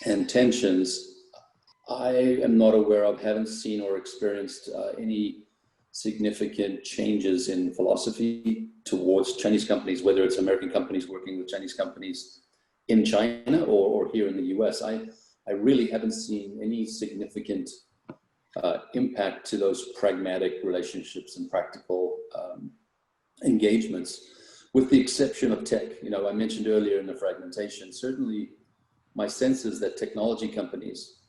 and tensions, I am not aware of, haven't seen or experienced any significant changes in philosophy towards Chinese companies, whether it's American companies working with Chinese companies in China or here in the US. I really haven't seen any significant impact to those pragmatic relationships and practical engagements, with the exception of tech. You know, I mentioned earlier in the fragmentation, certainly my sense is that technology companies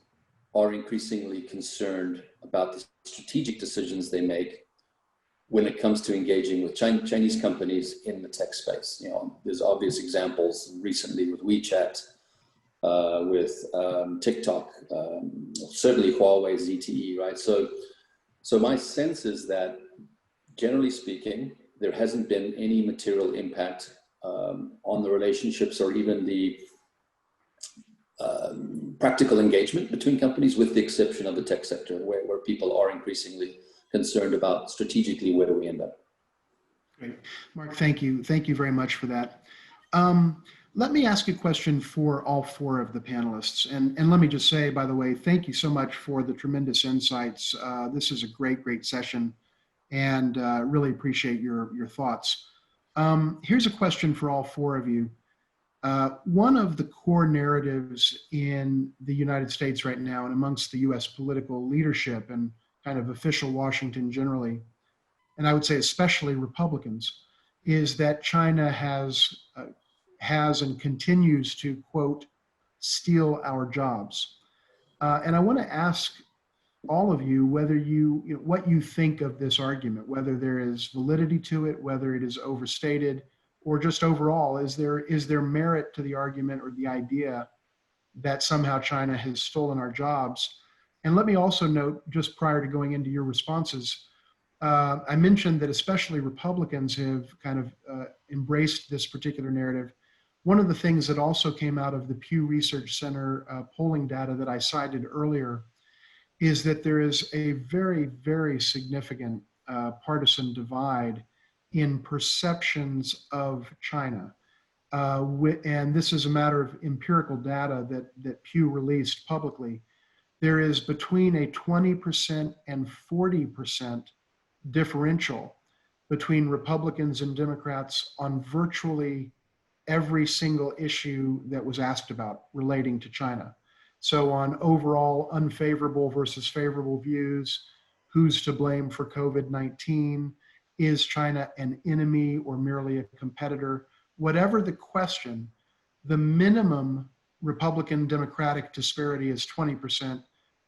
are increasingly concerned about the strategic decisions they make when it comes to engaging with Chinese companies in the tech space. You know, there's obvious examples recently with WeChat, with TikTok, certainly Huawei, ZTE, right? So my sense is that, generally speaking, there hasn't been any material impact on the relationships or even the practical engagement between companies, with the exception of the tech sector, where people are increasingly concerned about strategically where do we end up. Great. Mark, thank you. Thank you very much for that. Let me ask a question for all four of the panelists. And let me just say, by the way, thank you so much for the tremendous insights. This is a great session, and really appreciate your thoughts. Here's a question for all four of you. One of the core narratives in the United States right now and amongst the US political leadership and kind of official Washington generally, and I would say especially Republicans, is that China has and continues to, quote, steal our jobs. And I want to ask all of you whether what you think of this argument, whether there is validity to it, whether it is overstated, or just overall, is there merit to the argument or the idea that somehow China has stolen our jobs? And let me also note, just prior to going into your responses, I mentioned that especially Republicans have kind of embraced this particular narrative. One of the things that also came out of the Pew Research Center polling data that I cited earlier is that there is a very significant partisan divide in perceptions of China. And this is a matter of empirical data that Pew released publicly. There is between a 20% and 40% differential between Republicans and Democrats on virtually every single issue that was asked about relating to China. So on overall unfavorable versus favorable views, who's to blame for COVID-19, is China an enemy or merely a competitor? Whatever the question, the minimum Republican Democratic disparity is 20%,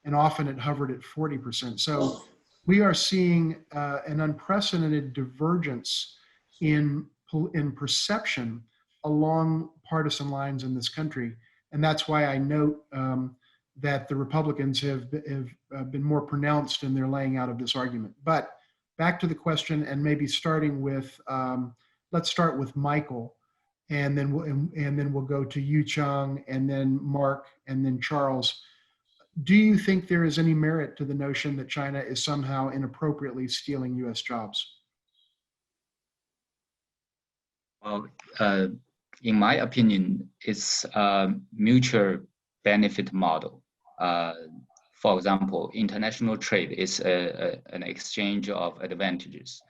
and often it hovered at 40%. So we are seeing an unprecedented divergence in perception along partisan lines in this country. And that's why I note that the Republicans have been more pronounced in their laying out of this argument. But back to the question, and maybe starting with, let's start with Michael, and then we'll go to Yuqiang, and then Mark, and then Charles. Do you think there is any merit to the notion that China is somehow inappropriately stealing US jobs? Well, in my opinion, it's a mutual benefit model. For example, international trade is an exchange of advantages.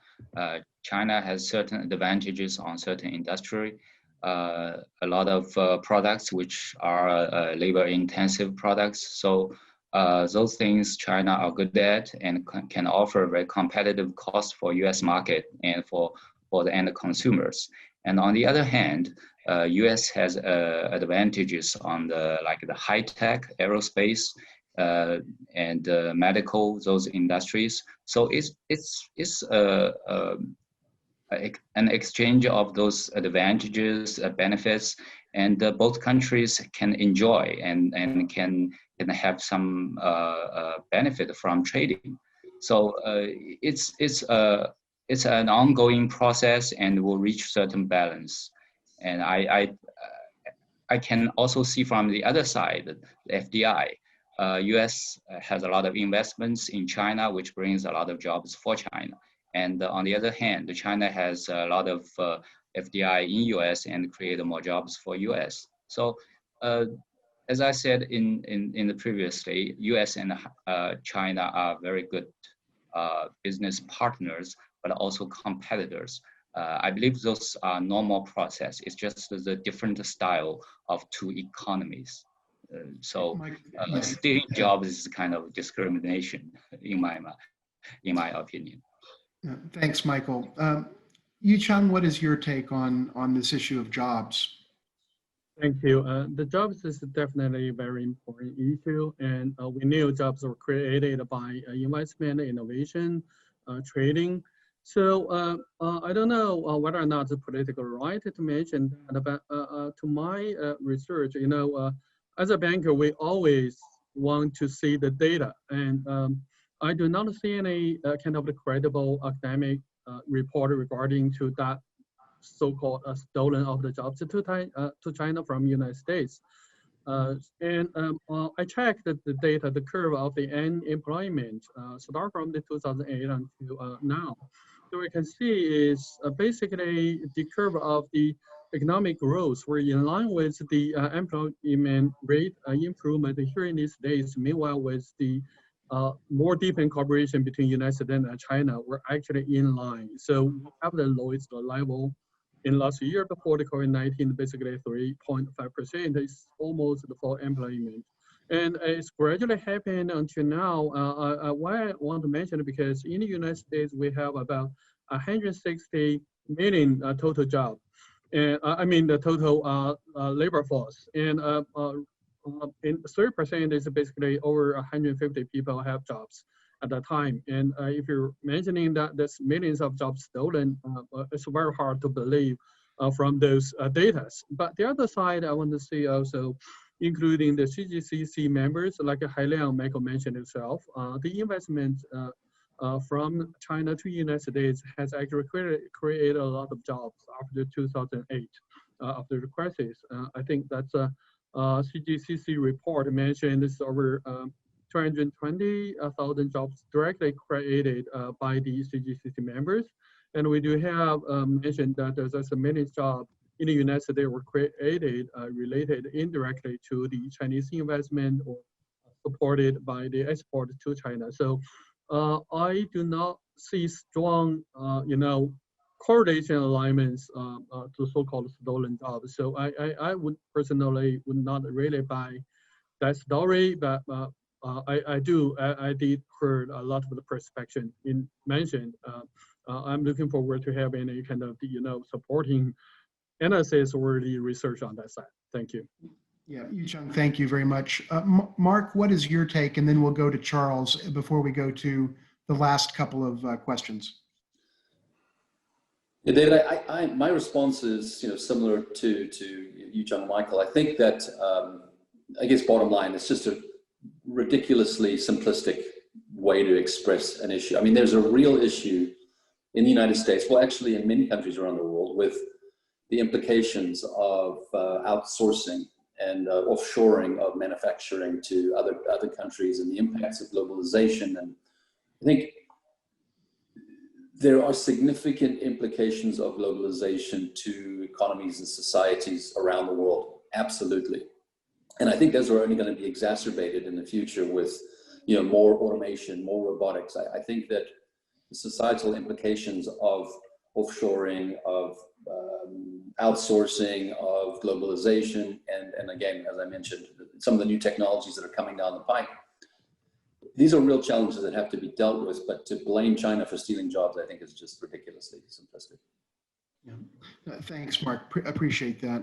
China has certain advantages on certain industry, a lot of products which are labor-intensive products. So those things China are good at and can offer very competitive cost for U.S. market and for the end consumers. And on the other hand, U.S. has advantages on the high-tech, aerospace, and medical, those industries. So it's an exchange of those advantages, benefits, and both countries can enjoy and can have some benefit from trading. So it's an ongoing process and will reach certain balance. And I can also see from the other side, the FDI. U.S. has a lot of investments in China, which brings a lot of jobs for China. And on the other hand, China has a lot of FDI in U.S. and create more jobs for U.S. So as I said in the previously, U.S. and China are very good business partners, but also competitors. I believe those are normal process. It's just the different style of two economies. Stealing jobs is kind of discrimination in my opinion. Thanks, Michael. Yuqiang, what is your take on this issue of jobs? Thank you. The jobs is definitely a very important issue, and we knew jobs were created by investment, innovation, trading. So I don't know whether or not it's political right to mention that, but to my research, as a banker, we always want to see the data, and I do not see any kind of credible academic report regarding to that so-called stolen of the jobs to China from United States. And I checked the data, the curve of the unemployment, start from the 2008 until now. So we can see is basically the curve of the economic growth were in line with the employment rate improvement here in these days. Meanwhile, with the more deepened cooperation between United States and China, we're actually in line. So we have the lowest level in last year before the COVID-19, basically 3.5% is almost the full employment. And it's gradually happened until now. Why I want to mention it because in the United States, we have about 160 million total jobs. And I mean the total labor force. And 3% is basically over 150 people have jobs at that time. And if you're mentioning that there's millions of jobs stolen, it's very hard to believe from those data. But the other side, I want to see also, including the CGCC members, like Hailiang Michael mentioned himself, the investment from China to United States has actually created a lot of jobs after 2008, after the crisis. I think that's a CGCC report mentioned this over 220,000 jobs directly created by the CGCC members. And we do have mentioned that there's a many jobs in the United States were created related indirectly to the Chinese investment or supported by the export to China. So I do not see strong, correlation alignments to so-called stolen jobs. So I would personally would not really buy that story, but I did heard a lot of the perspective mentioned. I'm looking forward to have any kind of supporting analysis or the research on that side. Thank you. Yeah, Yuqiang, thank you very much. Mark, what is your take? And then we'll go to Charles before we go to the last couple of questions. Yeah, David, my response is similar to Yuqiang, Michael. I think that I guess bottom line, it's just a ridiculously simplistic way to express an issue. I mean, there's a real issue in the United States, well, actually in many countries around the world, with the implications of outsourcing and offshoring of manufacturing to other countries and the impacts of globalization. And I think there are significant implications of globalization to economies and societies around the world, absolutely. And I think those are only going to be exacerbated in the future with, you know, more automation, more robotics. I think that the societal implications of offshoring, of outsourcing, of globalization, and again, as I mentioned, some of the new technologies that are coming down the pipe, these are real challenges that have to be dealt with, but to blame China for stealing jobs, I think is just ridiculously simplistic. Yeah. Thanks, Mark. Appreciate that.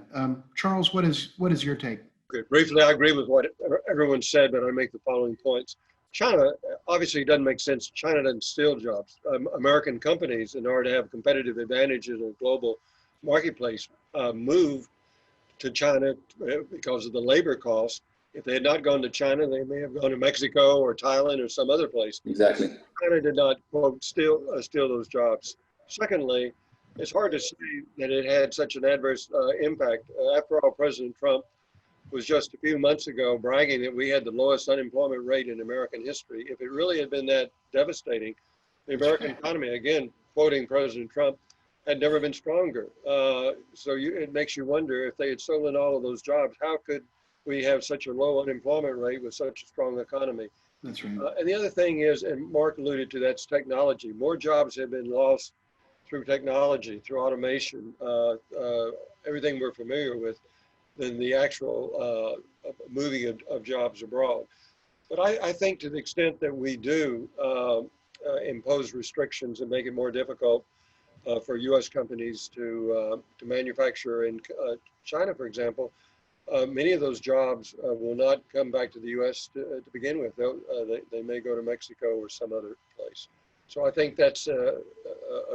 Charles, what is your take? Okay. Briefly, I agree with what everyone said, but I make the following points. China, obviously it doesn't make sense. China doesn't steal jobs. American companies, in order to have competitive advantage in a global marketplace, move to China because of the labor costs. If they had not gone to China, they may have gone to Mexico or Thailand or some other place. Exactly. China did not, quote, steal those jobs. Secondly, it's hard to say that it had such an adverse impact. After all, President Trump was just a few months ago bragging that we had the lowest unemployment rate in American history. If it really had been that devastating, the American economy, again, quoting President Trump, had never been stronger. It makes you wonder, if they had stolen all of those jobs, how could we have such a low unemployment rate with such a strong economy? That's right. And the other thing is, and Mark alluded to, that's technology. More jobs have been lost through technology, through automation, everything we're familiar with, than the actual moving of jobs abroad. But I think to the extent that we do impose restrictions and make it more difficult for U.S. companies to manufacture in China, for example, many of those jobs will not come back to the U.S. to begin with. They may go to Mexico or some other place. So I think that's a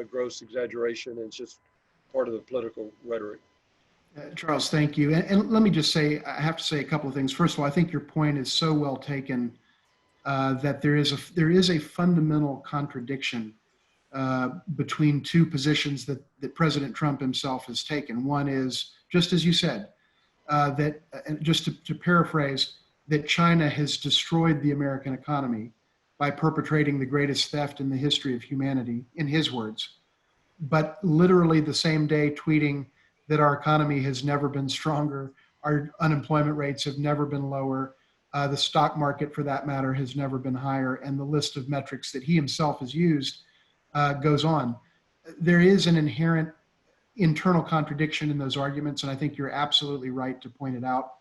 gross exaggeration, and it's just part of the political rhetoric. Charles, thank you. And let me just say, I have to say a couple of things. First of all, I think your point is so well taken that there is a fundamental contradiction between two positions that President Trump himself has taken. One is, just as you said, that, just to paraphrase, that China has destroyed the American economy by perpetrating the greatest theft in the history of humanity, in his words, but literally the same day tweeting that our economy has never been stronger, our unemployment rates have never been lower, the stock market, for that matter, has never been higher, and the list of metrics that he himself has used goes on. There is an inherent internal contradiction in those arguments, and I think you're absolutely right to point it out.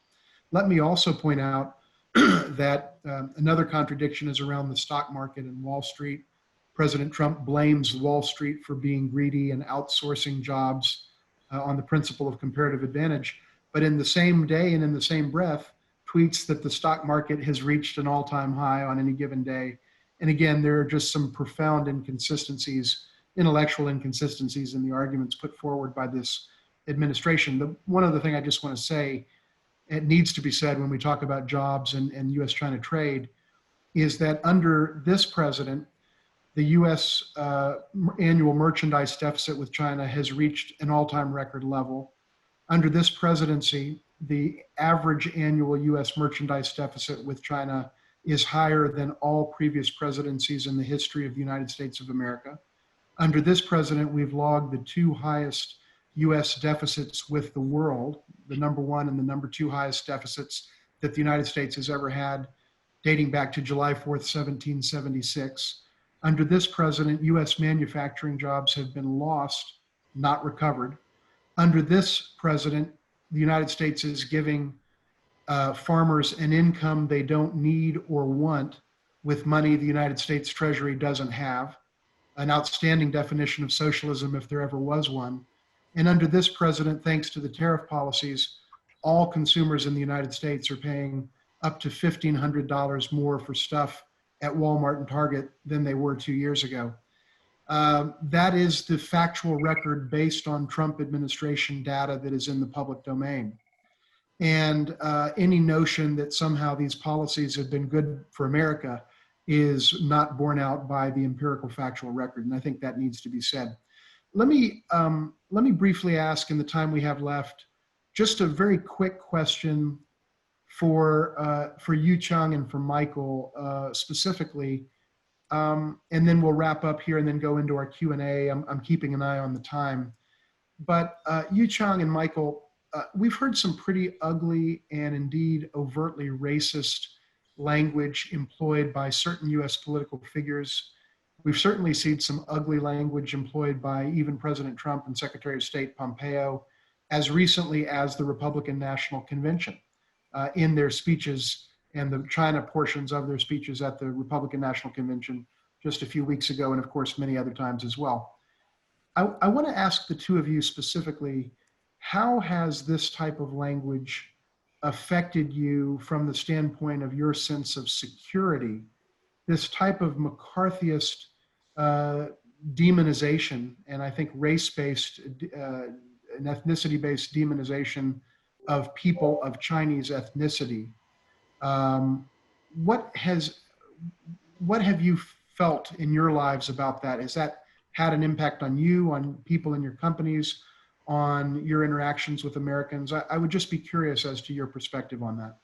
Let me also point out that another contradiction is around the stock market and Wall Street. President Trump blames Wall Street for being greedy and outsourcing jobs on the principle of comparative advantage, but in the same day and in the same breath, tweets that the stock market has reached an all-time high on any given day. And again, there are just some profound inconsistencies, intellectual inconsistencies in the arguments put forward by this administration. One other thing I just want to say, it needs to be said when we talk about jobs and U.S. China trade, is that under this president, the U.S. Annual merchandise deficit with China has reached an all-time record level. Under this presidency, the average annual U.S. merchandise deficit with China is higher than all previous presidencies in the history of the United States of America. Under this president, we've logged the two highest U.S. deficits with the world, the number one and the number two highest deficits that the United States has ever had, dating back to July 4th, 1776. Under this president, U.S. manufacturing jobs have been lost, not recovered. Under this president, the United States is giving farmers an income they don't need or want with money the United States Treasury doesn't have, an outstanding definition of socialism if there ever was one. And under this president, thanks to the tariff policies, all consumers in the United States are paying up to $1,500 more for stuff at Walmart and Target than they were 2 years ago. That is the factual record based on Trump administration data that is in the public domain. And any notion that somehow these policies have been good for America is not borne out by the empirical factual record. And I think that needs to be said. Let me briefly ask, in the time we have left, just a very quick question for Yuqiang and for Michael specifically. and then we'll wrap up here and then go into our Q&A. I'm keeping an eye on the time. But Yuqiang and Michael, we've heard some pretty ugly and indeed overtly racist language employed by certain US political figures. We've certainly seen some ugly language employed by even President Trump and Secretary of State Pompeo as recently as the Republican National Convention in their speeches and the China portions of their speeches at the Republican National Convention just a few weeks ago, and of course, many other times as well. I want to ask the two of you specifically, how has this type of language affected you from the standpoint of your sense of security? This type of McCarthyist demonization, and I think race-based and ethnicity-based demonization of people of Chinese ethnicity. What have you felt in your lives about that? Has that had an impact on you, on people in your companies, on your interactions with Americans? I would just be curious as to your perspective on that.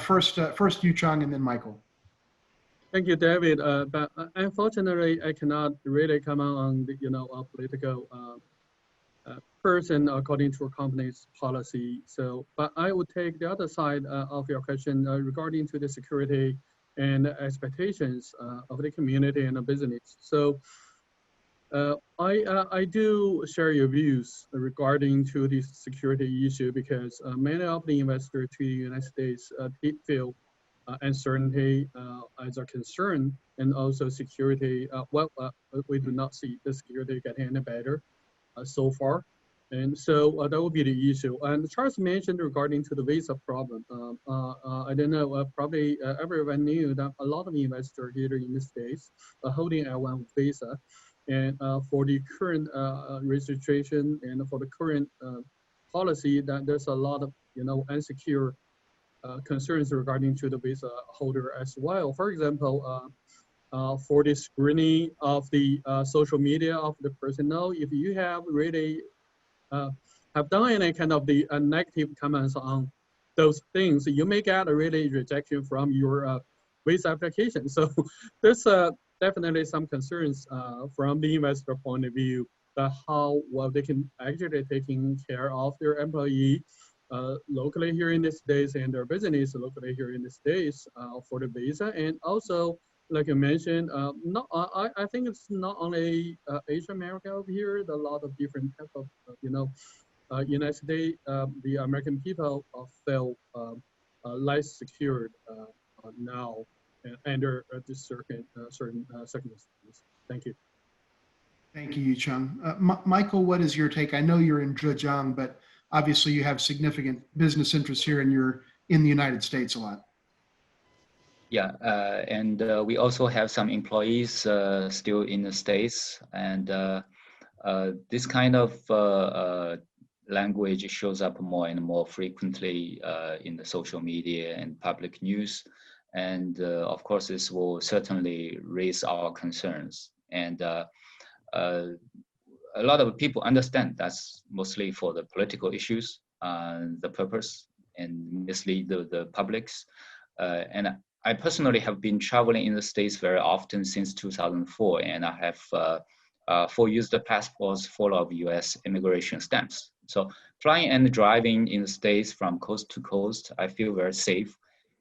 First Yuqiang and then Michael. Thank you, David. But unfortunately, I cannot really comment on the, a political person according to a company's policy. So, but I would take the other side of your question regarding to the security and expectations of the community and the business. So, I do share your views regarding to this security issue because many of the investors to the United States did feel uncertainty as a concern, and also security. We do not see the security getting any better so far, and so that would be the issue. And Charles mentioned regarding to the visa problem. I don't know. Probably everyone knew that a lot of investors here in the States are holding L1 visa, and for the current registration and for the current policy, that there's a lot of unsecure concerns regarding to the visa holder as well. For example, for the screening of the social media of the personnel, if you have really have done any kind of the negative comments on those things, you may get a really rejection from your visa application. So there's definitely some concerns from the investor point of view that how well they can actually taking care of their employee locally here in the States and their business locally here in the States for the visa. And also, like you mentioned, I think it's not only Asian American over here, there are a lot of different type of, United States, the American people feel less secured now under this certain circumstances. Thank you. Thank you, Yuqiang. Michael, what is your take? I know you're in Zhejiang, but obviously you have significant business interests here and you're in the United States a lot. Yeah, and we also have some employees still in the States, and this kind of language shows up more and more frequently in the social media and public news. And of course, this will certainly raise our concerns. And a lot of people understand that's mostly for the political issues, the purpose, and mislead the publics. And I personally have been traveling in the States very often since 2004, and I have 4 years the passports full of US immigration stamps. So flying and driving in the States from coast to coast, I feel very safe.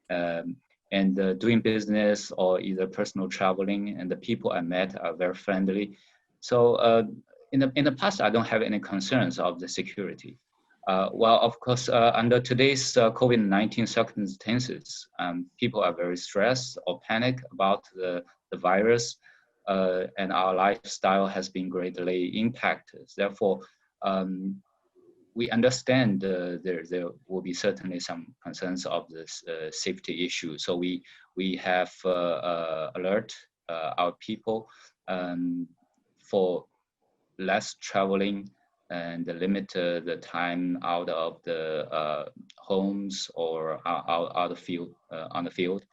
And doing business or either personal traveling, and the people I met are very friendly. So in the past, I don't have any concerns of the security. Well, of course, under today's COVID-19 circumstances, people are very stressed or panic about the virus, and our lifestyle has been greatly impacted. Therefore, we understand there will be certainly some concerns of this safety issue. So we have alert our people for less traveling and limit the time out of the homes or out of the field on the field,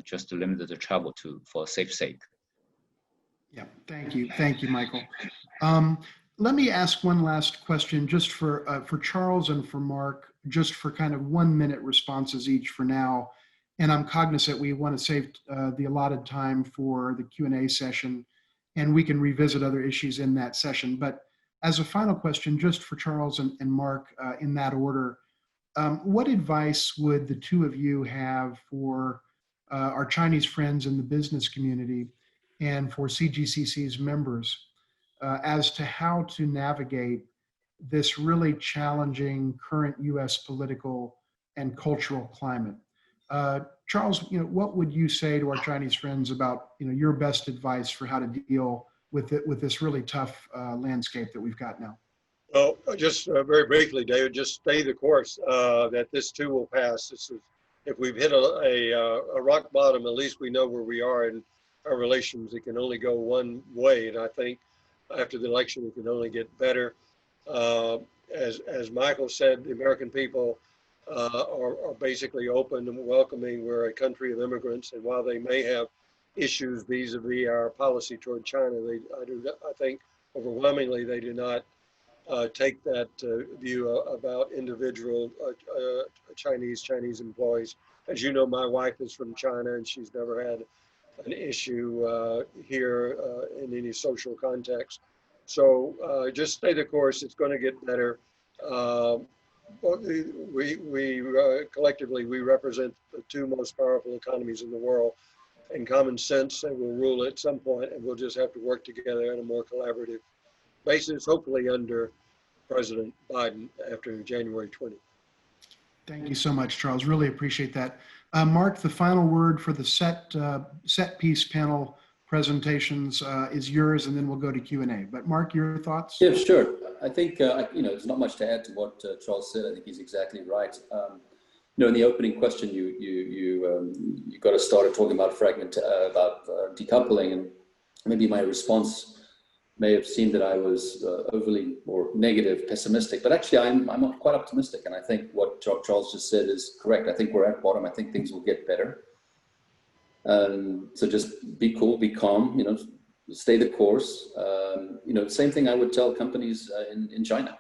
just to limit the travel for safe sake. Yeah, thank you, Michael. Let me ask one last question, just for Charles and for Mark, just for kind of 1 minute responses each for now, And I'm cognizant we want to save the allotted time for the Q&A session, and we can revisit other issues in that session. But as a final question, just for Charles and Mark, in that order, what advice would the two of you have for our Chinese friends in the business community and for CGCC's members as to how to navigate this really challenging current U.S. political and cultural climate? Charles, what would you say to our Chinese friends about your best advice for how to deal with this really tough landscape that we've got now? Well, just very briefly, David, just stay the course that this too will pass. This is, if we've hit a rock bottom, at least we know where we are in our relations. It can only go one way, and I think after the election, it can only get better. As Michael said, the American people are basically open and welcoming. We're a country of immigrants, and while they may have issues vis-a-vis our policy toward China, I think overwhelmingly they do not take that view about individual Chinese employees. As you know, my wife is from China, and she's never had an issue here in any social context. So just stay the course. It's going to get better. We collectively, we represent the two most powerful economies in the world, and common sense will rule at some point, and we'll just have to work together on a more collaborative basis, hopefully under President Biden after January 20. Thank you so much, Charles. Really appreciate that. Mark, the final word for the set piece panel presentations is yours, and then we'll go to Q&A. But Mark, your thoughts? Yeah, sure. I think, there's not much to add to what Charles said. I think he's exactly right. In the opening question, you got us started talking about decoupling, and maybe my response may have seemed that I was overly or negative, pessimistic, but actually I'm quite optimistic. And I think what Charles just said is correct. I think we're at bottom. I think things will get better. So just be cool, be calm, stay the course. Same thing I would tell companies in China.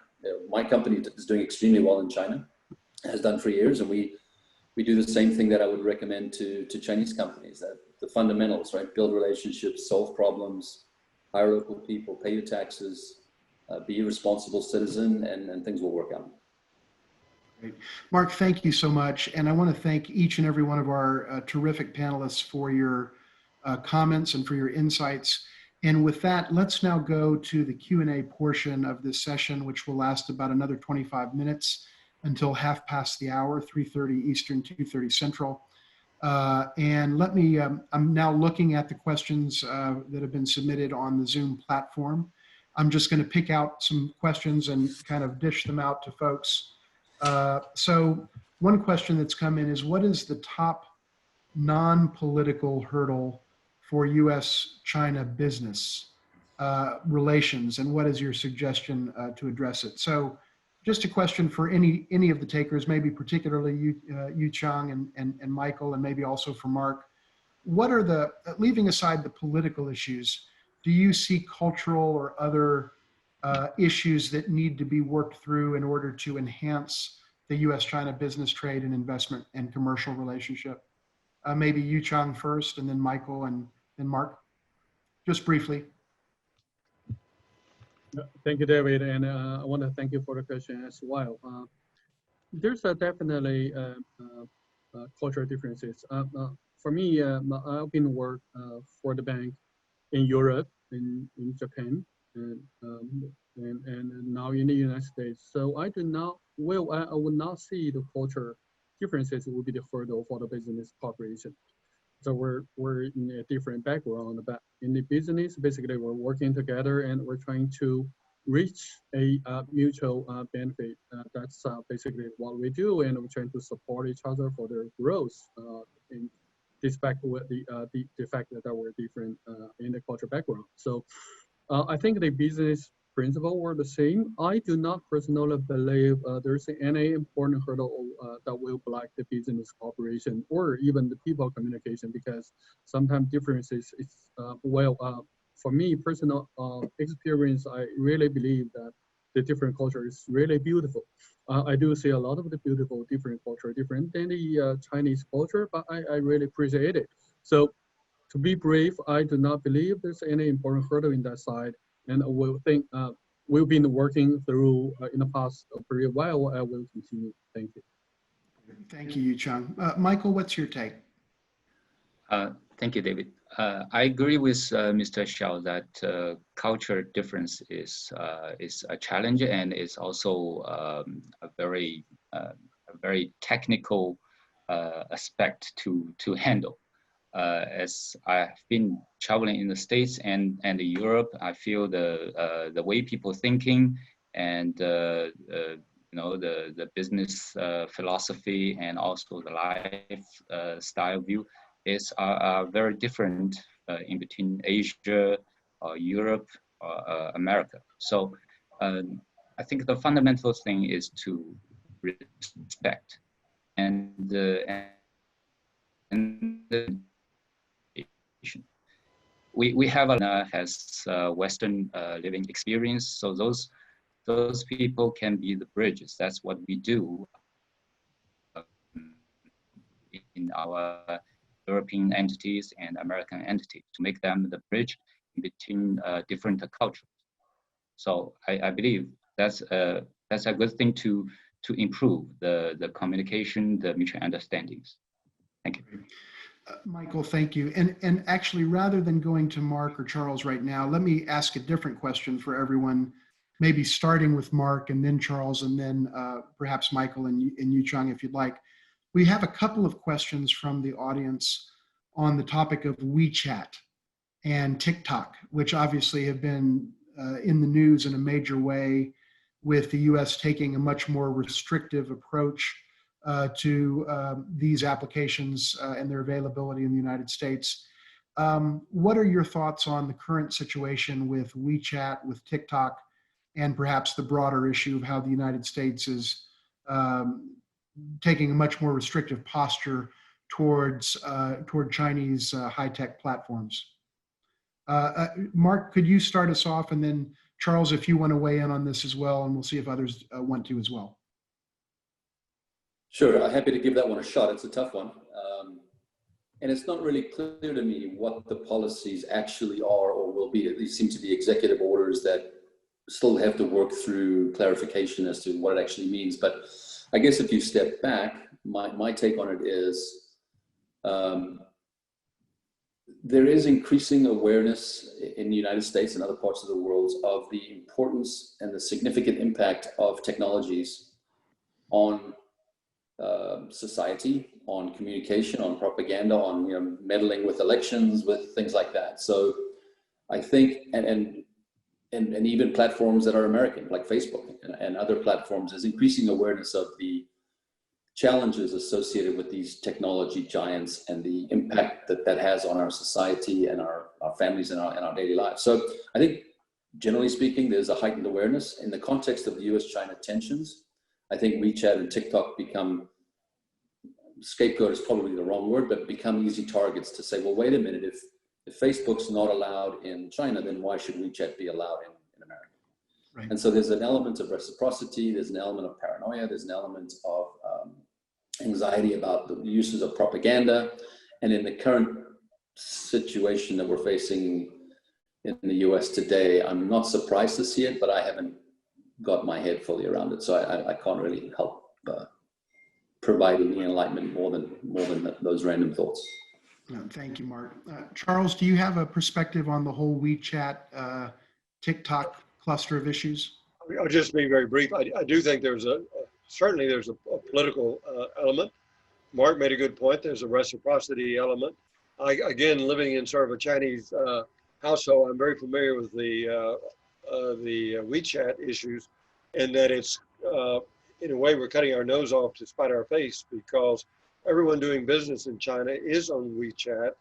My company is doing extremely well in China, has done for years, and we do the same thing that I would recommend to Chinese companies, that the fundamentals, right? Build relationships, solve problems, hire local people, pay your taxes, be a responsible citizen, and things will work out. Great. Mark, thank you so much. And I want to thank each and every one of our terrific panelists for your comments and for your insights. And with that, let's now go to the Q&A portion of this session, which will last about another 25 minutes until 1/2 the 3:30 Eastern, 2:30 Central. And let me, I'm now looking at the questions that have been submitted on the Zoom platform. I'm just going to pick out some questions and kind of dish them out to folks. So one question that's come in is, what is the top non-political hurdle for U.S. China business relations, and what is your suggestion to address it? So just a question for any of the takers, maybe particularly Yuqiang and Michael, and maybe also for Mark. What are the, leaving aside the political issues, do you see cultural or other issues that need to be worked through in order to enhance the U.S.-China business, trade, and investment and commercial relationship? Maybe Yuqiang first, and then Michael, and then Mark, just briefly. Thank you, David, and I want to thank you for the question as well. There's definitely cultural differences. For me, I've been working for the bank in Europe, in Japan, and now in the United States. So I do not, I would not see the culture differences would be the hurdle for the business cooperation. So we're in a different background, but in the business, basically we're working together and we're trying to reach a mutual benefit. That's basically what we do, and we're trying to support each other for their growth. In despite with the fact that we're different in the cultural background. So I think the business principle were the same. I do not personally believe there's any important hurdle that will block the business cooperation or even the people communication, because sometimes differences is for me personal experience, I really believe that the different culture is really beautiful. I do see a lot of the beautiful different culture, different than the Chinese culture, but I really appreciate it. So to be brief, I do not believe there's any important hurdle in that side, and we've been working through in the past pretty while. I will continue. Thank you. Thank you, Yuqiang. Michael, what's your take? Thank you, David. I agree with Mr. Xiao that culture difference is a challenge, and is also a very technical aspect to handle. As I've been traveling in the States and Europe, I feel the way people thinking and the business philosophy and also the lifestyle view are very different in between Asia, Europe, America. So I think the fundamental thing is to respect and we have has Western living experience, so those people can be the bridges. That's what we do in our European entities and American entities, to make them the bridge between different cultures. So I believe that's a good thing to improve the communication, the mutual understandings. Thank you. Michael, thank you. And actually, rather than going to Mark or Charles right now, let me ask a different question for everyone, maybe starting with Mark and then Charles, and then perhaps Michael and Yuqiang, if you'd like. We have a couple of questions from the audience on the topic of WeChat and TikTok, which obviously have been in the news in a major way, with the U.S. taking a much more restrictive approach to these applications and their availability in the United States. What are your thoughts on the current situation with WeChat, with TikTok, and perhaps the broader issue of how the United States is taking a much more restrictive posture toward Chinese high-tech platforms? Mark, could you start us off, and then Charles, if you want to weigh in on this as well, and we'll see if others want to as well. Sure, I'm happy to give that one a shot. It's a tough one. And it's not really clear to me what the policies actually are or will be. These seem to be executive orders that still have to work through clarification as to what it actually means. But I guess if you step back, my take on it is there is increasing awareness in the United States and other parts of the world of the importance and the significant impact of technologies on society, on communication, on propaganda, on meddling with elections, with things like that. So I think, and even platforms that are American, like Facebook and other platforms, is increasing awareness of the challenges associated with these technology giants and the impact that has on our society and our families and our daily lives. So I think, generally speaking, there's a heightened awareness in the context of the U.S. China tensions. I think WeChat and TikTok become, scapegoat is probably the wrong word, but become easy targets to say, well, wait a minute, if Facebook's not allowed in China, then why should WeChat be allowed in America? Right. And so there's an element of reciprocity, there's an element of paranoia, there's an element of anxiety about the uses of propaganda. And in the current situation that we're facing in the US today, I'm not surprised to see it, but I haven't got my head fully around it. So I can't really help provide any enlightenment more than those random thoughts. Thank you, Mark. Charles, do you have a perspective on the whole WeChat, TikTok cluster of issues? I'll just be very brief. I do think certainly there's a political element. Mark made a good point. There's a reciprocity element. Again, living in sort of a Chinese household, I'm very familiar with the WeChat issues, and that it's, in a way, we're cutting our nose off to spite our face, because everyone doing business in China is on WeChat.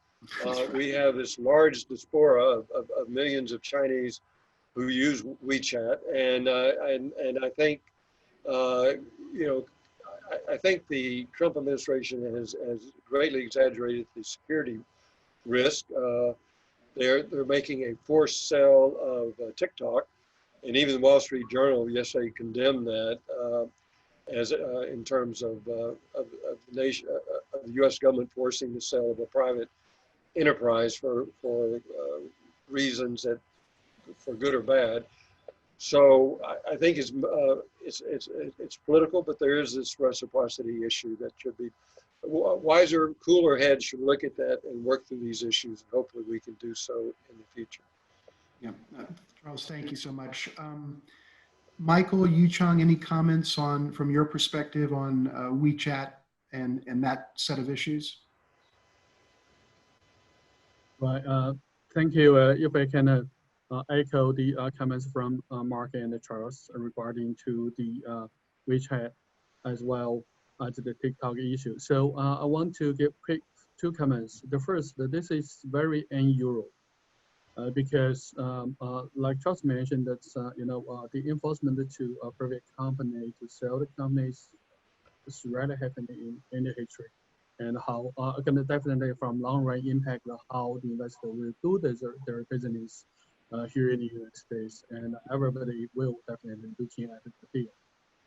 We have this large diaspora of millions of Chinese who use WeChat, and I think I think the Trump administration has greatly exaggerated the security risk. They're making a forced sale of TikTok, and even the Wall Street Journal yesterday condemned that. as in terms of the nation, of the U.S. government forcing the sale of a private enterprise for reasons that, for good or bad. So I think it's political, but there is this reciprocity issue that should be wiser, cooler heads should look at that and work through these issues. And hopefully we can do so in the future. Yeah, Charles, thank you so much. Michael, Yuqiang, any comments on, from your perspective on WeChat and that set of issues? Right. Thank you. If I can echo the comments from Mark and Charles regarding to the WeChat as well as the TikTok issue. So I want to give quick two comments. The first, that this is very un-Euro. Because like Charles mentioned, that's the enforcement to a private company to sell the companies is rarely happening in the history, and how gonna definitely from long run impact how the investor will do their business here in the United States, and everybody will definitely looking at the deal.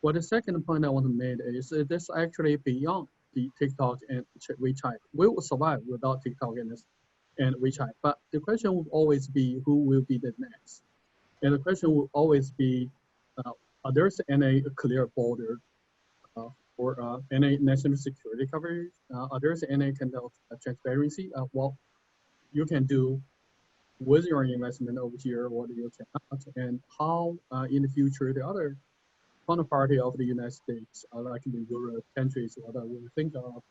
Well, the second point I want to make is this actually beyond the TikTok and WeChat. We will survive without TikTok and WeChat. But the question will always be who will be the next. And the question will always be, are there any clear border or any national security coverage? Are there any kind of transparency of what you can do with your investment over here, what you cannot, and how in the future the other counterparty of the United States, like the Euro countries, what I will think of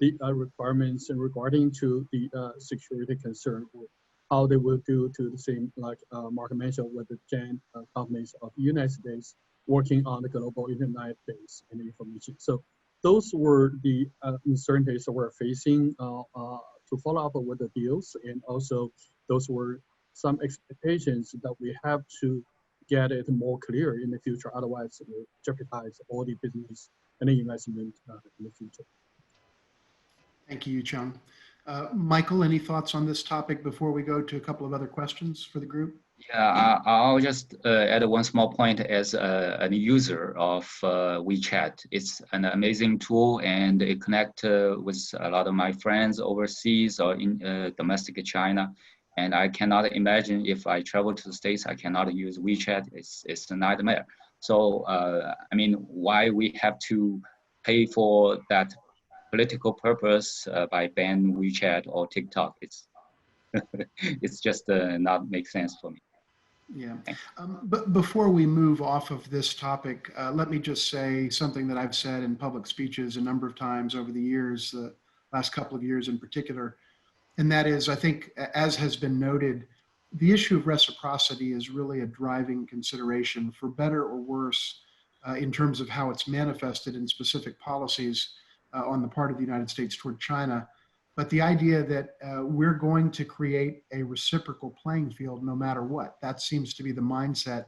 the requirements regarding to the security concern, or how they will do to the same, like Mark mentioned, with the giant companies of the United States working on the global internet base and information. So those were the uncertainties that we're facing to follow up with the deals, and also those were some expectations that we have to get it more clear in the future. Otherwise, it will jeopardize all the business and the investment in the future. Thank you, Yuqiang. Michael, any thoughts on this topic before we go to a couple of other questions for the group? Yeah, I'll just add one small point as a user of WeChat. It's an amazing tool, and it connects with a lot of my friends overseas or in domestic China. And I cannot imagine if I travel to the States, I cannot use WeChat. It's a nightmare. So, I mean, why we have to pay for that political purpose by ban WeChat or TikTok? It's just not make sense for me. Yeah, but before we move off of this topic, let me just say something that I've said in public speeches a number of times over the years, the last couple of years in particular, and that is, I think, as has been noted, the issue of reciprocity is really a driving consideration, for better or worse, in terms of how it's manifested in specific policies on the part of the United States toward China. But the idea that we're going to create a reciprocal playing field no matter what, that seems to be the mindset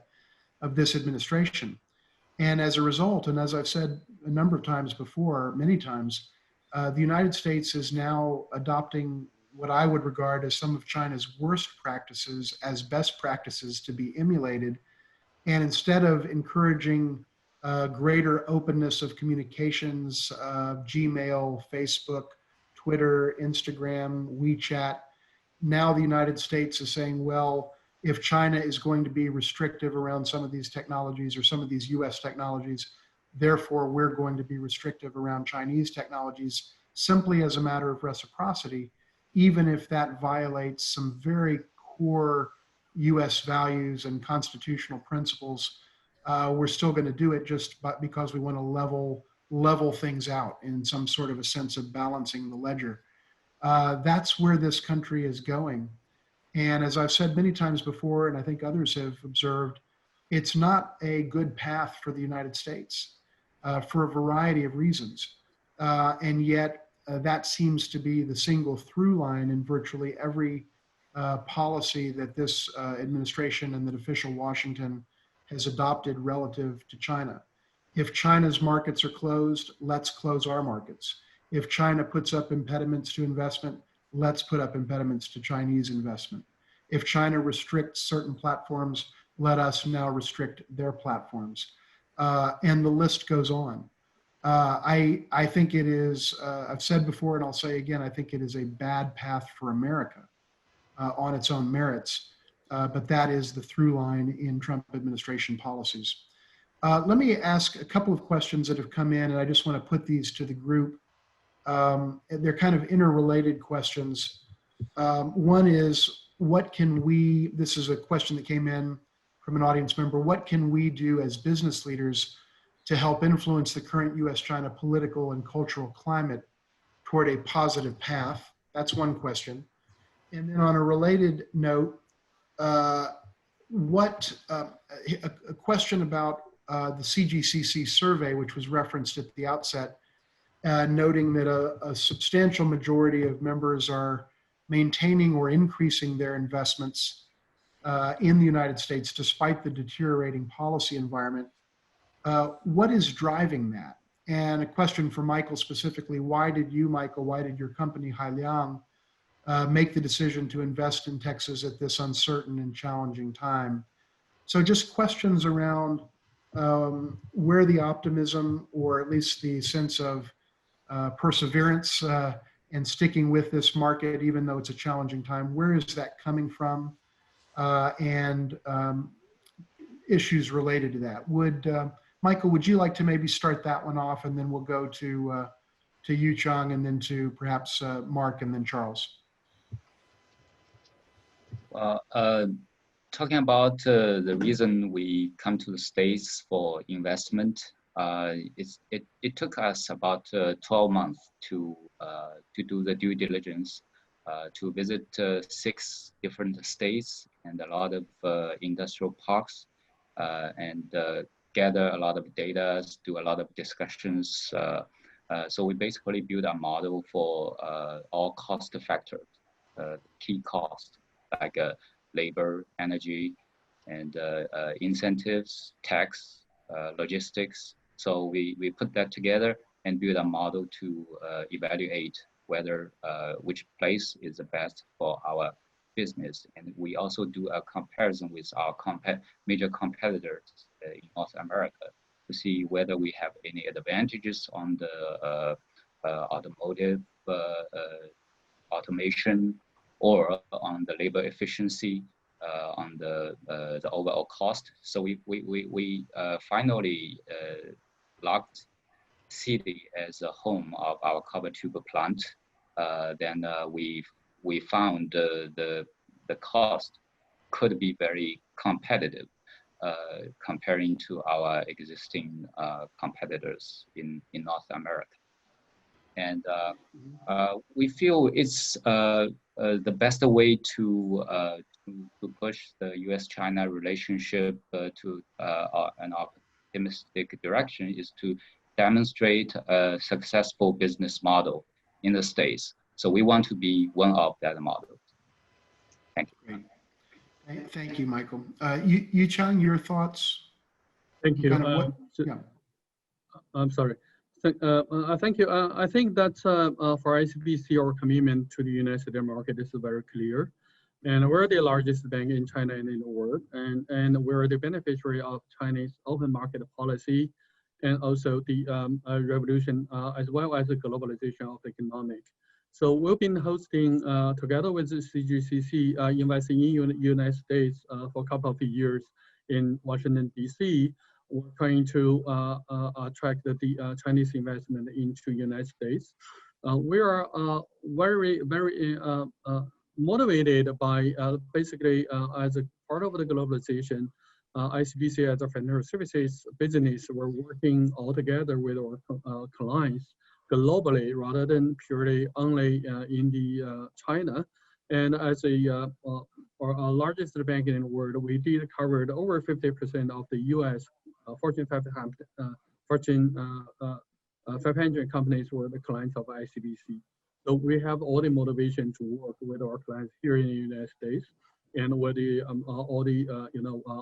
of this administration. And as a result, and as I've said a number of times before, many times, the United States is now adopting what I would regard as some of China's worst practices as best practices to be emulated. And instead of encouraging greater openness of communications, Gmail, Facebook, Twitter, Instagram, WeChat, now the United States is saying, well, if China is going to be restrictive around some of these technologies or some of these US technologies, therefore we're going to be restrictive around Chinese technologies, simply as a matter of reciprocity, even if that violates some very core US values and constitutional principles. We're still going to do it just because we want to level things out in some sort of a sense of balancing the ledger. That's where this country is going. And as I've said many times before, and I think others have observed, it's not a good path for the United States for a variety of reasons. And yet that seems to be the single through line in virtually every policy that this administration and that official Washington has adopted relative to China. If China's markets are closed, let's close our markets. If China puts up impediments to investment, let's put up impediments to Chinese investment. If China restricts certain platforms, let us now restrict their platforms. And the list goes on. I think it is, I've said before and I'll say again, I think it is a bad path for America on its own merits, but that is the through line in Trump administration policies. Let me ask a couple of questions that have come in, and I just want to put these to the group. They're kind of interrelated questions. One is, what can we, this is a question that came in from an audience member, what can we do as business leaders to help influence the current U.S. China political and cultural climate toward a positive path? That's one question. And then on a related note, a question about the CGCC survey, which was referenced at the outset, noting that a substantial majority of members are maintaining or increasing their investments in the United States despite the deteriorating policy environment. What is driving that? And a question for Michael specifically, why did you, Michael, why did your company, Yuqiang, make the decision to invest in Texas at this uncertain and challenging time? So just questions around where the optimism, or at least the sense of perseverance and sticking with this market, even though it's a challenging time, where is that coming from? And issues related to that. Michael, would you like to maybe start that one off, and then we'll go to Yuqiang, and then to perhaps Mark, and then Charles. Well, talking about the reason we come to the States for investment, it took us about 12 months to do the due diligence, to visit 6 different states and a lot of industrial parks, and gather a lot of data, do a lot of discussions. So we basically build a model for all cost factors, key costs like labor, energy, and incentives, tax, logistics. So we put that together and build a model to evaluate whether which place is the best for our business. And we also do a comparison with our major competitors in North America to see whether we have any advantages on the automotive automation, or on the labor efficiency, on the overall cost. So we finally locked city as a home of our cover tube plant. Then we found the cost could be very competitive comparing to our existing competitors in North America. And we feel it's the best way to push the U.S. China relationship to an optimistic direction is to demonstrate a successful business model in the States. So we want to be one of that model. Thank you. Great. Thank you, Michael. Yuqiang, your thoughts? Thank you. Yeah. I'm sorry. Thank you. I think that for ICBC, our commitment to the United States market is very clear. And we're the largest bank in China and in the world. And we're the beneficiary of Chinese open market policy, and also the revolution, as well as the globalization of the economic. So we've been hosting, together with the CGCC, investing in the United States for a couple of years in Washington, D.C. We're trying to attract the Chinese investment into United States. We are very motivated by basically as a part of the globalization, ICBC as a financial services business, we're working all together with our clients globally rather than purely only in the China. And as our largest bank in the world, we did cover over 50% of the U.S. Fortune 500 companies were the clients of ICBC. So we have all the motivation to work with our clients here in the United States and with the, all the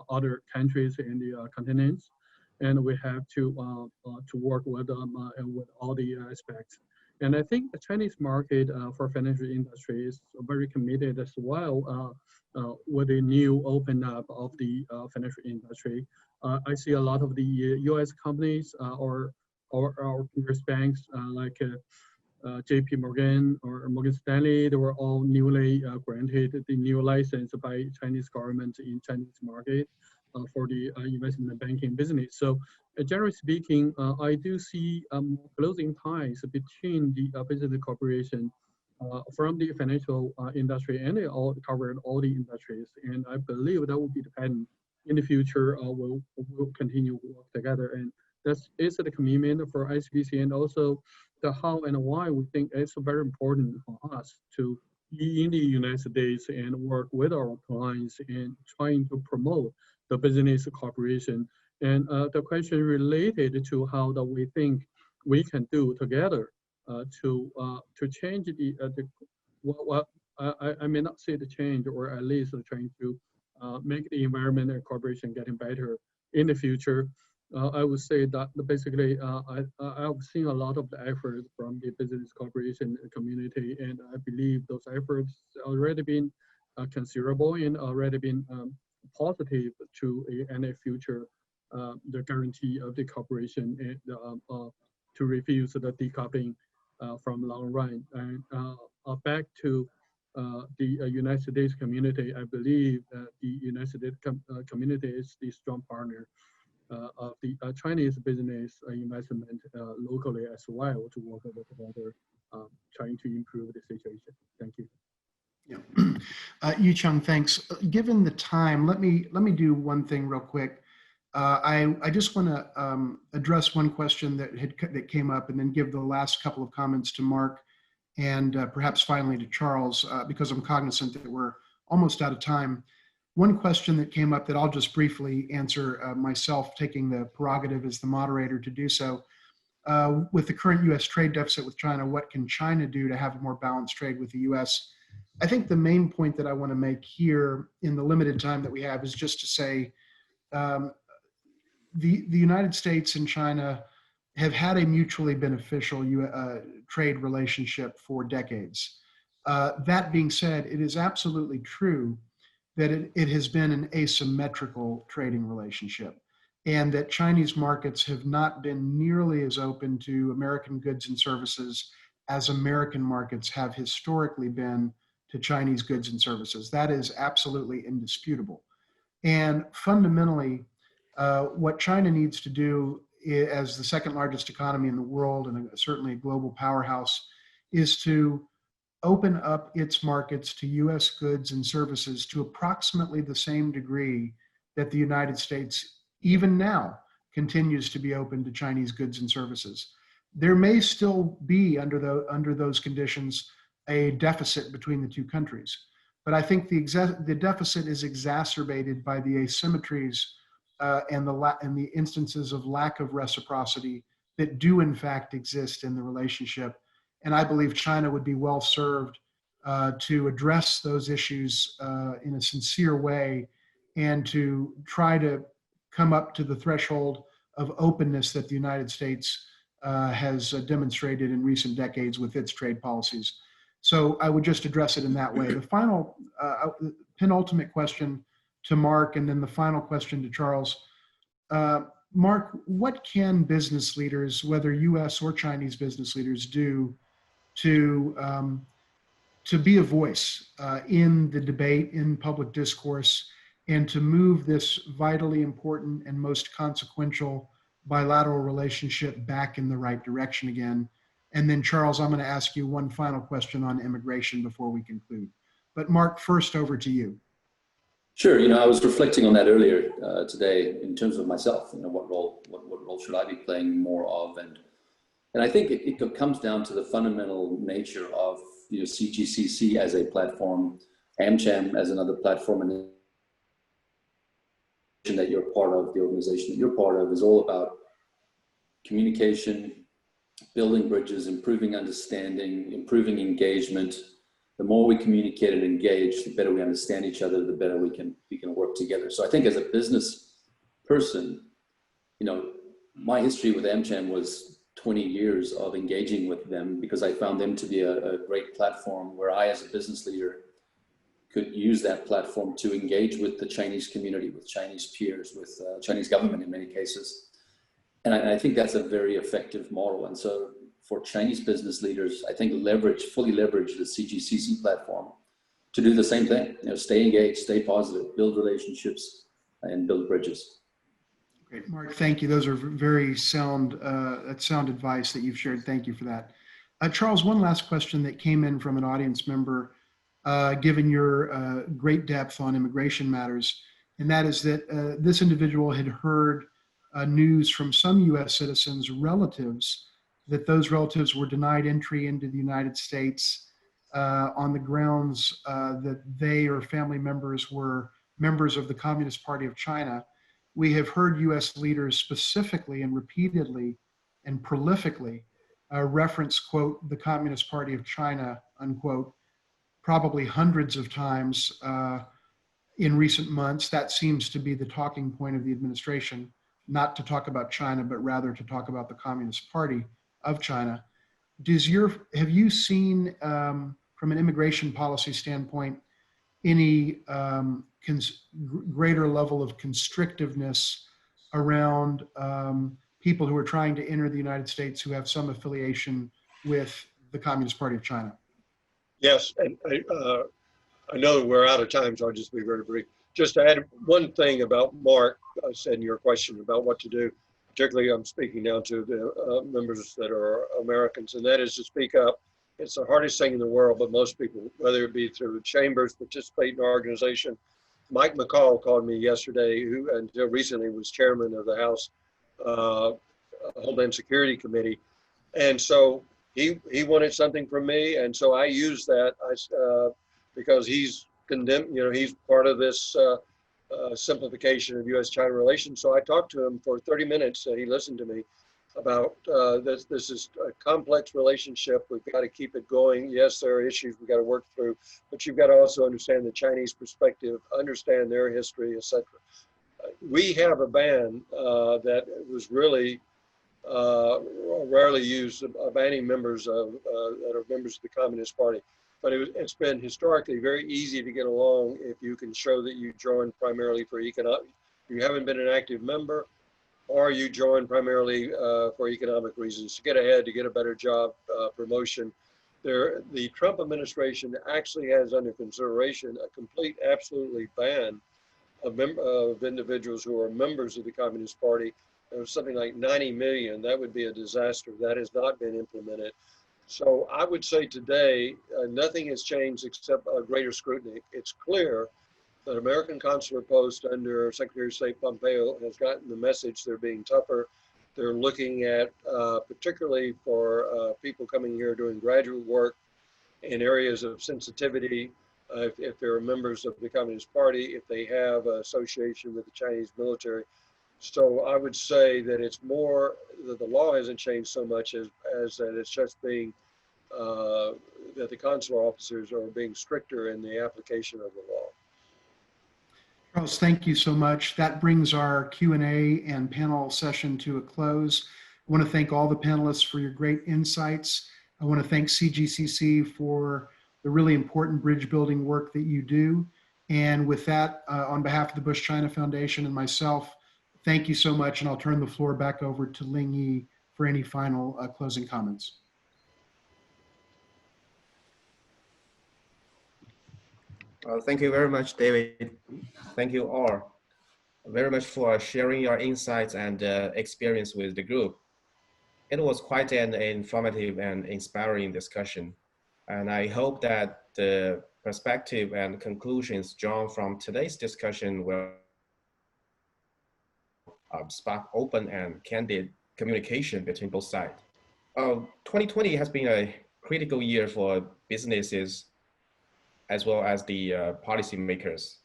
other countries in the continents, and we have to work with them and with all the aspects. And I think the Chinese market for financial industry is very committed as well with the new open up of the financial industry. I see a lot of the U.S. companies or our peers banks like JP Morgan or Morgan Stanley, they were all newly granted the new license by Chinese government in Chinese market for the investment banking business. So generally speaking, I do see closing ties between the business corporation from the financial industry, and they all covered all the industries. And I believe that will be the pattern in the future. We'll continue to work together, and that is the commitment for ICBC, and also the how and why we think it's very important for us to be in the United States and work with our clients and trying to promote the business cooperation. And the question related to how that we think we can do together to change I may not say the change, or at least trying to make the environment and cooperation getting better in the future. I would say that basically I've seen a lot of the efforts from the business cooperation community, and I believe those efforts already been considerable and already been positive to any future the guarantee of the cooperation and to refuse the decoupling from long run. And back to the United States community, I believe the United States community is the strong partner of the Chinese business investment locally as well, to work together, trying to improve the situation. Thank you. Yeah, Yuqiang, thanks. Given the time, let me do one thing real quick. I just want to address one question that came up, and then give the last couple of comments to Mark, and perhaps finally to Charles, because I'm cognizant that we're almost out of time. One question that came up that I'll just briefly answer myself, taking the prerogative as the moderator to do so. With the current U.S. trade deficit with China, what can China do to have a more balanced trade with the U.S.? I think the main point that I want to make here in the limited time that we have is just to say the United States and China have had a mutually beneficial trade relationship for decades. That being said, it is absolutely true that it has been an asymmetrical trading relationship, and that Chinese markets have not been nearly as open to American goods and services as American markets have historically been to Chinese goods and services. That is absolutely indisputable. And fundamentally, what China needs to do as the second largest economy in the world, and certainly a global powerhouse, is to open up its markets to US goods and services to approximately the same degree that the United States, even now, continues to be open to Chinese goods and services. There may still be, under those conditions, a deficit between the two countries. But I think the deficit is exacerbated by the asymmetries and the instances of lack of reciprocity that do in fact exist in the relationship. And I believe China would be well served to address those issues in a sincere way, and to try to come up to the threshold of openness that the United States has demonstrated in recent decades with its trade policies. So I would just address it in that way. The final, penultimate question to Mark, and then the final question to Charles. Mark, what can business leaders, whether US or Chinese business leaders, do to be a voice in the debate, in public discourse, and to move this vitally important and most consequential bilateral relationship back in the right direction again? And then Charles, I'm going to ask you one final question on immigration before we conclude. But Mark, first over to you. Sure. I was reflecting on that earlier today in terms of myself. What role should I be playing more of? And I think it comes down to the fundamental nature of CGCC as a platform, AmCham as another platform, and that you're part of, the organization that you're part of, is all about communication, building bridges, improving understanding, improving engagement. The more we communicate and engage, the better we understand each other, the better we can work together. So I think as a business person, my history with AmCham was 20 years of engaging with them, because I found them to be a great platform where I, as a business leader, could use that platform to engage with the Chinese community, with Chinese peers, with Chinese government in many cases. And I think that's a very effective model. And so for Chinese business leaders, I think fully leverage the CGCC platform to do the same thing. Stay engaged, stay positive, build relationships, and build bridges. Great, Mark, thank you. Those are very sound advice that you've shared. Thank you for that. Charles, one last question that came in from an audience member, given your great depth on immigration matters, and that is that this individual had heard news from some U.S. citizens' relatives that those relatives were denied entry into the United States on the grounds that they or family members were members of the Communist Party of China. We have heard U.S. leaders specifically and repeatedly and prolifically reference, quote, the Communist Party of China, unquote, probably hundreds of times in recent months. That seems to be the talking point of the administration, not to talk about China, but rather to talk about the Communist Party of China. Have you seen, from an immigration policy standpoint, any greater level of constrictiveness around people who are trying to enter the United States who have some affiliation with the Communist Party of China? Yes, and I know we're out of time, so I'll just be very brief. Just to add one thing about Mark said in your question about what to do, particularly I'm speaking now to the members that are Americans, and that is to speak up. It's the hardest thing in the world, but most people, whether it be through chambers, participate in an organization. Mike McCall called me yesterday, who until recently was chairman of the House Homeland Security Committee. And so he wanted something from me. And so I used that because he's condemned, he's part of this simplification of U.S. China relations. So I talked to him for 30 minutes. He listened to me about this is a complex relationship. We've got to keep it going. Yes, there are issues we've got to work through, but you've got to also understand the Chinese perspective, understand their history, etc. We have a ban that was really rarely used, banning members that are members of the Communist Party. But it's been historically very easy to get along if you can show that you joined primarily for economic, you haven't been an active member, or you join primarily for economic reasons, to get ahead, to get a better job, promotion. The Trump administration actually has under consideration a complete, absolutely ban of individuals who are members of the Communist Party. There was something like 90 million. That would be a disaster. That has not been implemented. So I would say today, nothing has changed except greater scrutiny. It's clear that American consular post under Secretary of State Pompeo has gotten the message they're being tougher. They're looking at, particularly for people coming here doing graduate work in areas of sensitivity, if they're members of the Communist Party, if they have association with the Chinese military. So I would say that it's more, that the law hasn't changed so much as that it's just being, that the consular officers are being stricter in the application of the law. Charles, thank you so much. That brings our Q&A and panel session to a close. I want to thank all the panelists for your great insights. I want to thank CGCC for the really important bridge building work that you do. And with that, on behalf of the Bush China Foundation and myself, thank you so much. And I'll turn the floor back over to Ling Yi for any final closing comments. Thank you very much, David. Thank you all very much for sharing your insights and experience with the group. It was quite an informative and inspiring discussion. And I hope that the perspective and conclusions drawn from today's discussion will spark open and candid communication between both sides. 2020 has been a critical year for businesses as well as the policymakers.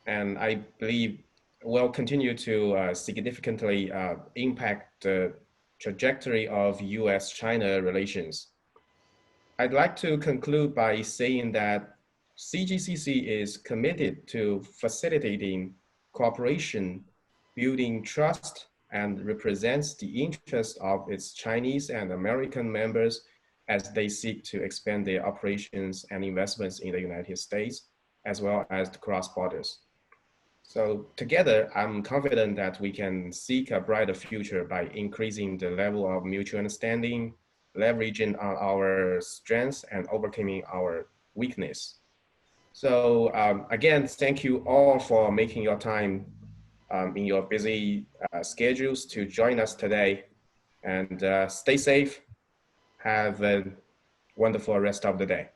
And I believe will continue to significantly impact the trajectory of U.S. China relations. I'd like to conclude by saying that CGCC is committed to facilitating cooperation, building trust, and represents the interests of its Chinese and American members as they seek to expand their operations and investments in the United States, as well as cross borders. So together, I'm confident that we can seek a brighter future by increasing the level of mutual understanding, leveraging on our strengths and overcoming our weakness. So again, thank you all for making your time in your busy schedules to join us today, and stay safe. Have a wonderful rest of the day.